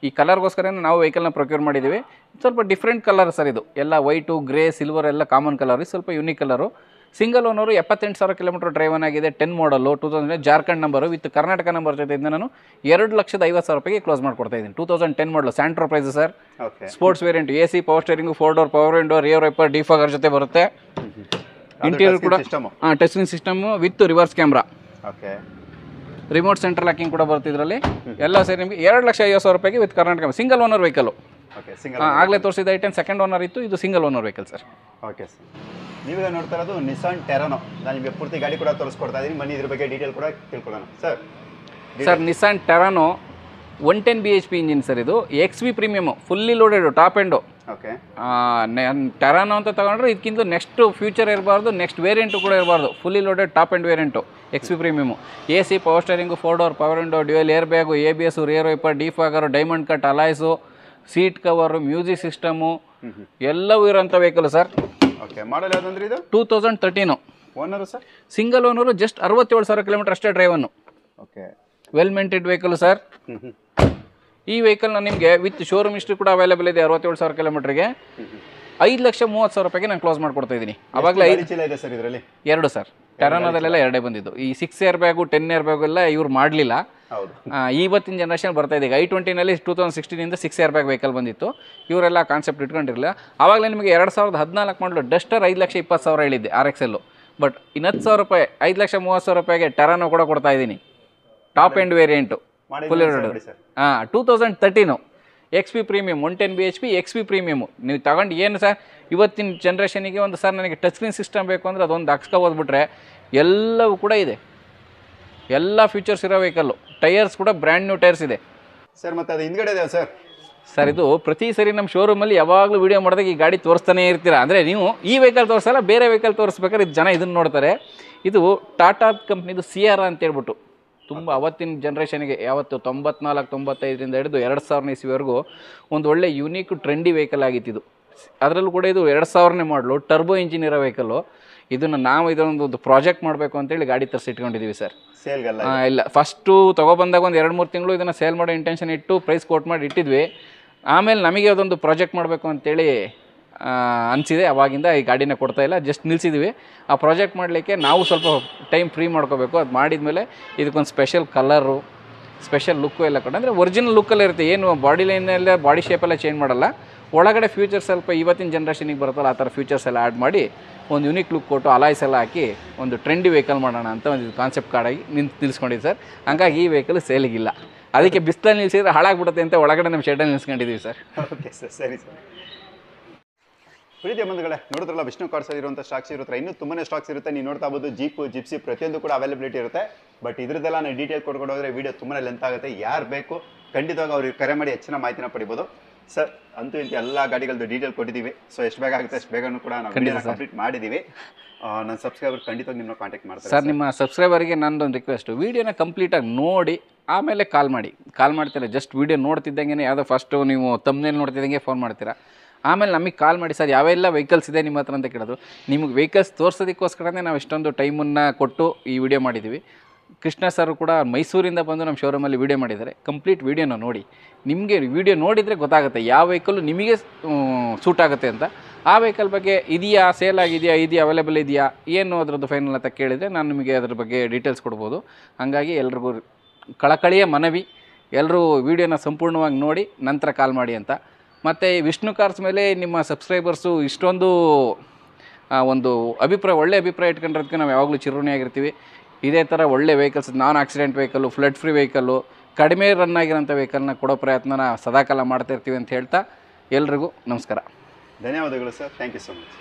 ಈ ಕಲರ್ಗೋಸ್ಕರ ನಾವು ವೆಹಿಕಲ್ನ ಪ್ರೊಕ್ಯೂರ್ ಮಾಡಿದ್ದೀವಿ. ಸ್ವಲ್ಪ ಡಿಫ್ರೆಂಟ್ ಕಲರ್ ಸರ್ ಇದು. ಎಲ್ಲ ವೈಟು, ಗ್ರೇ, ಸಿಲ್ವರ್ ಎಲ್ಲ ಕಾಮನ್ ಕಲರ್. ಇದು ಸ್ವಲ್ಪ unique colour. Single owner, 78,000 kilometre driven ಆಗಿದೆ. 10 model, 2000 Jharkhand number with Karnataka number ಜೊತೆಯಿಂದ ನಾನು 2,50,000 ರೂಪಾಯಿಗೆ ಕ್ಲೋಸ್ ಮಾಡ್ಕೊಡ್ತಾ ಇದ್ದೀನಿ. 2010 model, Santro price sir. Sports variant, AC, power steering, 4 door, power window, rear wiper, defogger ಜೊತೆ ಬರುತ್ತೆ. ಇಂಟೀರಿಯರ್ ಕೂಡ touchscreen system with reverse camera. Remote central locking ಕೂಡ ಬರುತ್ತೆ ಇದರಲ್ಲಿ. ಎಲ್ಲ ಸೇರಿ ನಿಮಗೆ 2,50,000 ರೂಪಾಯಿಗೆ with Karnataka. Single owner vehicle. ಆಗಲೇ ತೋರಿಸಿದ i10 ಸೆಕೆಂಡ್ ಓನರ್ ಇತ್ತು. ಇದು single owner vehicle sir. Okay sir. ನೀವೀಗ ನೋಡ್ತಾ ಇರೋದು ನಿಸಾನ್ ಟೆರಾನೋ. ನಾನು ನಿಮಗೆ ಪೂರ್ತಿ ಗಾಡಿ ಕೂಡ ತೋರಿಸ್ಕೊಡ್ತಾ ಇದ್ದೀನಿ. ಬನ್ನಿ ಇದ್ರ ಬಗ್ಗೆ ಡೀಟೇಲ್ ಕೂಡ ತಿಳ್ಕೊಳ್ಳೋಣ sir. Nissan Terrano 110 bhp engine sir. ಇದು XV premium, fully loaded, top end. Okay. Terrano ಅಂತ ತಗೊಂಡ್ರೆ ಇದಕ್ಕಿಂತ ನೆಕ್ಸ್ಟ್ ಫ್ಯೂಚರ್ ಇರಬಾರ್ದು, ನೆಕ್ಸ್ಟ್ ವೇರಿಯಂಟು ಕೂಡ ಇರಬಾರ್ದು. Fully loaded top end variant XV premium. AC, power steering, 4 door, power window, dual air bag, ABS, rear wiper, defogger, diamond cut alloys, seat cover, music system ಎಲ್ಲವೂ ಇರೋಂಥ vehicle sir. Okay. Model ಯಾವುದಂದ್ರೆ ಇದು 2013. Owner sir? Single owner, just 67,000 kilometre ಅಷ್ಟೇ driven. Okay. Well maintained vehicle sir. ಈ ವೆಹಿಕಲ್ನ ನಿಮಗೆ with showroom history ಕೂಡ available ಇದೆ 67,000 ಕಿಲೋಮೀಟರ್ಗೆ 5,30,000 ನಾನು ಕ್ಲೋಸ್ ಮಾಡ್ಕೊಡ್ತಾ ಇದ್ದೀನಿ. ಅವಾಗಲೇ ಚೀಲ ಇದೆ ಸರ್ ಇದರಲ್ಲಿ? 2 ಸರ್, ಟೆರಾನೋದಲ್ಲೆಲ್ಲ 2 ಬಂದಿದ್ದು. ಈ 6 ಏರ್ ಬ್ಯಾಗು 10 ಏರ್ ಬ್ಯಾಗು ಎಲ್ಲ ಇವ್ರು ಮಾಡಲಿಲ್ಲ. ಇವತ್ತಿನ ಜನರೇಷನ್ ಬರ್ತಾ ಇದೆ. i20ನಲ್ಲಿ 2016ಇಂದ 6 ಏರ್ ಬ್ಯಾಗ್ ವೆಹಿಕಲ್ ಬಂದಿತ್ತು. ಇವರೆಲ್ಲ ಕಾನ್ಸೆಪ್ಟ್ ಇಟ್ಕೊಂಡಿರಲಿಲ್ಲ. ಆವಾಗಲೇ ನಿಮಗೆ 2014 ಮಾಡಲು ಡಸ್ಟರ್ 5,20,000 ಹೇಳಿದ್ದೆ RXL. ಬಟ್ ಇನ್ನು 10,000 ರೂಪಾಯಿ 5,30,000 ರೂಪಾಯಿಗೆ ಟೆರಾನೋ ಕೂಡ ಕೊಡ್ತಾ ಇದ್ದೀನಿ. Top end variant full 2013 XP premium 110 BHP XP premium. ನೀವು ತಗೊಂಡು ಏನು ಸರ್ ಇವತ್ತಿನ ಜನ್ರೇಷನಿಗೆ ಒಂದು ಸರ್ ನನಗೆ ಟಚ್ ಸ್ಕ್ರೀನ್ ಸಿಸ್ಟಮ್ ಬೇಕು ಅಂದರೆ ಅದೊಂದು ಹಾಕ್ಸ್ಕೊಬೋದ್ಬಿಟ್ರೆ ಎಲ್ಲವೂ ಕೂಡ ಇದೆ. ಎಲ್ಲ ಫೀಚರ್ಸ್ ಇರೋ ವೆಹಿಕಲ್ಲು. ಟೈರ್ಸ್ ಕೂಡ ಬ್ರ್ಯಾಂಡ್ ನ್ಯೂ ಟೈರ್ಸ್ ಇದೆ ಸರ್. ಮತ್ತು ಅದು ಹಿಂದ್ಗಡೆ ಇದೆ ಸರ್. ಸರ್ ಇದು ಪ್ರತಿ ಸರಿ ನಮ್ಮ ಶೋರೂಮಲ್ಲಿ ಯಾವಾಗಲೂ ವೀಡಿಯೋ ಮಾಡಿದಾಗ ಈ ಗಾಡಿ ತೋರಿಸ್ತಾನೆ ಇರ್ತೀರಾ. ಅಂದರೆ ನೀವು ಈ ವೆಹಿಕಲ್ ತೋರಿಸಲ್ಲ, ಬೇರೆ ವೆಹಿಕಲ್ ತೋರಿಸ್ಬೇಕಾದ್ರೆ ಜನ ಇದನ್ನು ನೋಡ್ತಾರೆ. ಇದು ಟಾಟಾ ಕಂಪ್ನಿದು ಸಿಯಾರಾ ಅಂತ ಹೇಳ್ಬಿಟ್ಟು ತುಂಬ ಅವತ್ತಿನ ಜನ್ರೇಷನಿಗೆ ಯಾವತ್ತು 94-95ರಿಂದ ಹಿಡಿದು 2000 ಇಸ್ವಿವರೆಗೂ ಒಂದು ಒಳ್ಳೆ ಯೂನಿಕ್ ಟ್ರೆಂಡಿ ವೆಹಿಕಲ್ ಆಗಿತ್ತು. ಅದರಲ್ಲೂ ಕೂಡ ಇದು 2000ನೇ ಮಾಡಲು ಟರ್ಬೋ ಇಂಜಿನ್ ಇರೋ ವೆಹಿಕಲ್ಲು. ಇದನ್ನು ನಾವು ಇದೊಂದು ಪ್ರಾಜೆಕ್ಟ್ ಮಾಡಬೇಕು ಅಂತೇಳಿ ಗಾಡಿ ತರಿಸಿಟ್ಕೊಂಡಿದ್ದೀವಿ ಸರ್. ಸೇಲ್ಗಲ್ಲ? ಇಲ್ಲ, ಫಸ್ಟು ತೊಗೊಬಂದಾಗ ಒಂದು 2-3 ತಿಂಗಳು ಇದನ್ನು ಸೇಲ್ ಮಾಡೋ ಇಂಟೆನ್ಷನ್ ಇಟ್ಟು ಪ್ರೈಸ್ ಕೋಟ್ ಮಾಡಿ ಇಟ್ಟಿದ್ವಿ. ಆಮೇಲೆ ನಮಗೆ ಅದೊಂದು ಪ್ರಾಜೆಕ್ಟ್ ಮಾಡಬೇಕು ಅಂತೇಳಿ ಅನಿಸಿದೆ. ಅವಾಗಿಂದ ಈ ಗಾಡಿನ ಕೊಡ್ತಾಯಿಲ್ಲ, ಜಸ್ಟ್ ನಿಲ್ಲಿಸಿದ್ವಿ. ಆ ಪ್ರಾಜೆಕ್ಟ್ ಮಾಡಲಿಕ್ಕೆ ನಾವು ಸ್ವಲ್ಪ ಟೈಮ್ ಫ್ರೀ ಮಾಡ್ಕೋಬೇಕು. ಅದು ಮಾಡಿದ್ಮೇಲೆ ಇದಕ್ಕೊಂದು ಸ್ಪೆಷಲ್ ಕಲರು, ಸ್ಪೆಷಲ್ ಲುಕ್ಕು ಎಲ್ಲ ಕೊಟ್ಟು, ಅಂದರೆ ಒರಿಜಿನಲ್ ಲುಕ್ಕಲ್ಲೇ ಇರುತ್ತೆ. ಏನು ಬಾಡಿ ಲೈನೆಲ್ಲ ಬಾಡಿ ಶೇಪೆಲ್ಲ ಚೇಂಜ್ ಮಾಡಲ್ಲ. ಒಳಗಡೆ ಫ್ಯೂಚರ್ಸ್ ಸ್ವಲ್ಪ ಇವತ್ತಿನ ಜನ್ರೇಷನಿಗೆ ಬರುತ್ತಲ್ಲ ಆ ಥರ ಫ್ಯೂಚರ್ಸ್ ಎಲ್ಲ ಆ್ಯಡ್ ಮಾಡಿ ಒಂದು ಯೂನಿಕ್ ಲುಕ್ ಕೊಟ್ಟು ಅಲಾಯ್ಸ್ ಎಲ್ಲ ಹಾಕಿ ಒಂದು ಟ್ರೆಂಡಿ ವೆಹಿಕಲ್ ಮಾಡೋಣ ಅಂತ ಒಂದು ಕಾನ್ಸೆಪ್ಟ್ ಕಾರ್ಡಾಗಿ ನಿಲ್ಲಿಸ್ಕೊಂಡಿದ್ದು ಸರ್. ಹಂಗಾಗಿ ಈ ವೆಹಿಕಲ್ ಸೇಲಿಗಿಲ್ಲ. ಅದಕ್ಕೆ ಬಿಸಿಲಲ್ಲಿ ನಿಲ್ಲಿಸಿದ್ರೆ ಹಾಳಾಗ್ಬಿಡುತ್ತೆ ಅಂತ ಒಳಗಡೆ ನಮ್ಮ ಶೆಡ್ಡಲ್ಲಿ ನಿಲ್ಸ್ಕೊಂಡಿದ್ದೀವಿ ಸರ್. ಓಕೆ ಸರ್, ಸರಿ ಸರ್. ಪ್ರೀತಿಯ ಬಂಧುಗಳೇ, ನೋಡಿದ್ರಲ್ಲ ವಿಷ್ಣು ಕಾರ್ಸ್ ಇರುವಂಥ ಸ್ಟಾಕ್ಸ್ ಇರುತ್ತೆ. ಇನ್ನೂ ತುಂಬಾ ಸ್ಟಾಕ್ಸ್ ಇರುತ್ತೆ. ನೀವು ನೋಡ್ತಾ ಬೋದು ಜೀಪ್, ಜಿಪ್ಸಿ ಪ್ರತಿಯೊಂದು ಕೂಡ ಅವೈಲಬಿಲಿಟಿ ಇರುತ್ತೆ. ಬಟ್ ಇದ್ರದ್ದೆಲ್ಲ ನಾನು ಡೀಟೇಲ್ ಕೊಡ್ಕೊಂಡು ಹೋದರೆ ವೀಡಿಯೋ ತುಂಬಾ ಲೆಂತ್ ಆಗುತ್ತೆ. ಯಾರು ಬೇಕು ಖಂಡಿತವಾಗಿ ಅವ್ರಿಗೆ ಕರೆ ಮಾಡಿ ಹೆಚ್ಚಿನ ಮಾಹಿತಿನ ಪಡಿಬೋದು ಸರ್. ಅಂತೂ ಇಂತ ಎಲ್ಲ ಗಾಡಿಗಳದ್ದು ಡೀಟೇಲ್ ಕೊಟ್ಟಿದ್ದೀವಿ. ಸೊ ಎಷ್ಟು ಬೇಗ ಆಗುತ್ತೆ ಅಷ್ಟು ಬೇಗನೂ ಕೂಡ ನಾವು ವಿಡಿಯೋನ ಕಂಪ್ಲೀಟ್ ಮಾಡಿದ್ದೀವಿ. ನನ್ನ ಸಬ್ಸ್ಕ್ರೈಬರ್ ಖಂಡಿತವಾಗಿ ನಿಮ್ಮನ್ನ ಕಾಂಟ್ಯಾಕ್ಟ್ ಮಾಡ್ತಾರೆ ಸರ್. ನಿಮ್ಮ ಸಬ್ಸ್ಕ್ರೈಬರ್ಗೆ ನನ್ನದೊಂದು ರಿಕ್ವೆಸ್ಟು, ವೀಡಿಯೋನ ಕಂಪ್ಲೀಟಾಗಿ ನೋಡಿ ಆಮೇಲೆ ಕಾಲ್ ಮಾಡಿ. ಕಾಲ್ ಮಾಡ್ತೀರಾ, ಜಸ್ಟ್ ವೀಡಿಯೋ ನೋಡ್ತಿದ್ದಂಗೆ ಯಾವುದೋ ಫಸ್ಟು ನೀವು ತಮ್ಮನೇಲಿ ನೋಡ್ತಿದ್ದಂಗೆ ಫೋನ್ ಮಾಡ್ತೀರಾ. ಆಮೇಲೆ ನಮಗೆ ಕಾಲ್ ಮಾಡಿ, ಸರ್ ಯಾವೆಲ್ಲ ವೆಹಿಕಲ್ಸ್ ಇದೆ ನಿಮ್ಮ ಹತ್ರ ಅಂತ ಕೇಳೋದು. ನಿಮಗೆ ವೆಹಿಕಲ್ಸ್ ತೋರಿಸೋದಕ್ಕೋಸ್ಕರನೇ ನಾವು ಇಷ್ಟೊಂದು ಟೈಮನ್ನು ಕೊಟ್ಟು ಈ ವಿಡಿಯೋ ಮಾಡಿದ್ದೀವಿ. ಕೃಷ್ಣ ಸರ್ ಕೂಡ ಮೈಸೂರಿಂದ ಬಂದು ನಮ್ಮ ಶೋರೂಮಲ್ಲಿ ವೀಡಿಯೋ ಮಾಡಿದ್ದಾರೆ. ಕಂಪ್ಲೀಟ್ ವೀಡಿಯೋನ ನೋಡಿ. ನಿಮಗೆ ವೀಡಿಯೋ ನೋಡಿದರೆ ಗೊತ್ತಾಗುತ್ತೆ ಯಾವ ವೆಹಿಕಲ್ಲು ನಿಮಗೆ ಸೂಟ್ ಆಗುತ್ತೆ ಅಂತ. ಆ ವೆಹಿಕಲ್ ಬಗ್ಗೆ ಇದೆಯಾ, ಸೇಲ್ ಆಗಿದೆಯಾ, ಅವೈಲೇಬಲ್ ಇದೆಯಾ, ಏನು ಅದರದ್ದು ಫೈನಲ್ ಅಂತ ಕೇಳಿದರೆ ನಾನು ನಿಮಗೆ ಅದ್ರ ಬಗ್ಗೆ ಡೀಟೇಲ್ಸ್ ಕೊಡ್ಬೋದು. ಹಾಗಾಗಿ ಎಲ್ರಿಗೂ ಕಳಕಳಿಯ ಮನವಿ, ಎಲ್ಲರೂ ವೀಡಿಯೋನ ಸಂಪೂರ್ಣವಾಗಿ ನೋಡಿ ನಂತರ ಕಾಲ್ ಮಾಡಿ ಅಂತ. ಮತ್ತು ವಿಷ್ಣು ಕಾರ್ಸ್ ಮೇಲೆ ನಿಮ್ಮ ಸಬ್ಸ್ಕ್ರೈಬರ್ಸು ಇಷ್ಟೊಂದು ಒಂದು ಅಭಿಪ್ರಾಯ, ಒಳ್ಳೆ ಅಭಿಪ್ರಾಯ ಇಟ್ಕೊಂಡಿರೋದಕ್ಕೆ ನಾವು ಯಾವಾಗಲೂ ಚಿರಋಣಿಯಾಗಿರ್ತೀವಿ. ಇದೇ ಥರ ಒಳ್ಳೆ ವೆಹಿಕಲ್ಸ್, ನಾನ್ accident vehicle, flood free vehicle, ಕಡಿಮೆ ರನ್ ಆಗಿರೋಂಥ ವೆಹಿಕಲ್ನ ಕೊಡೋ ಪ್ರಯತ್ನನ ಸದಾಕಾಲ ಮಾಡ್ತಾಯಿರ್ತೀವಿ ಅಂತ ಹೇಳ್ತಾ ಎಲ್ರಿಗೂ ನಮಸ್ಕಾರ. ಧನ್ಯವಾದಗಳು sir. Thank you so much.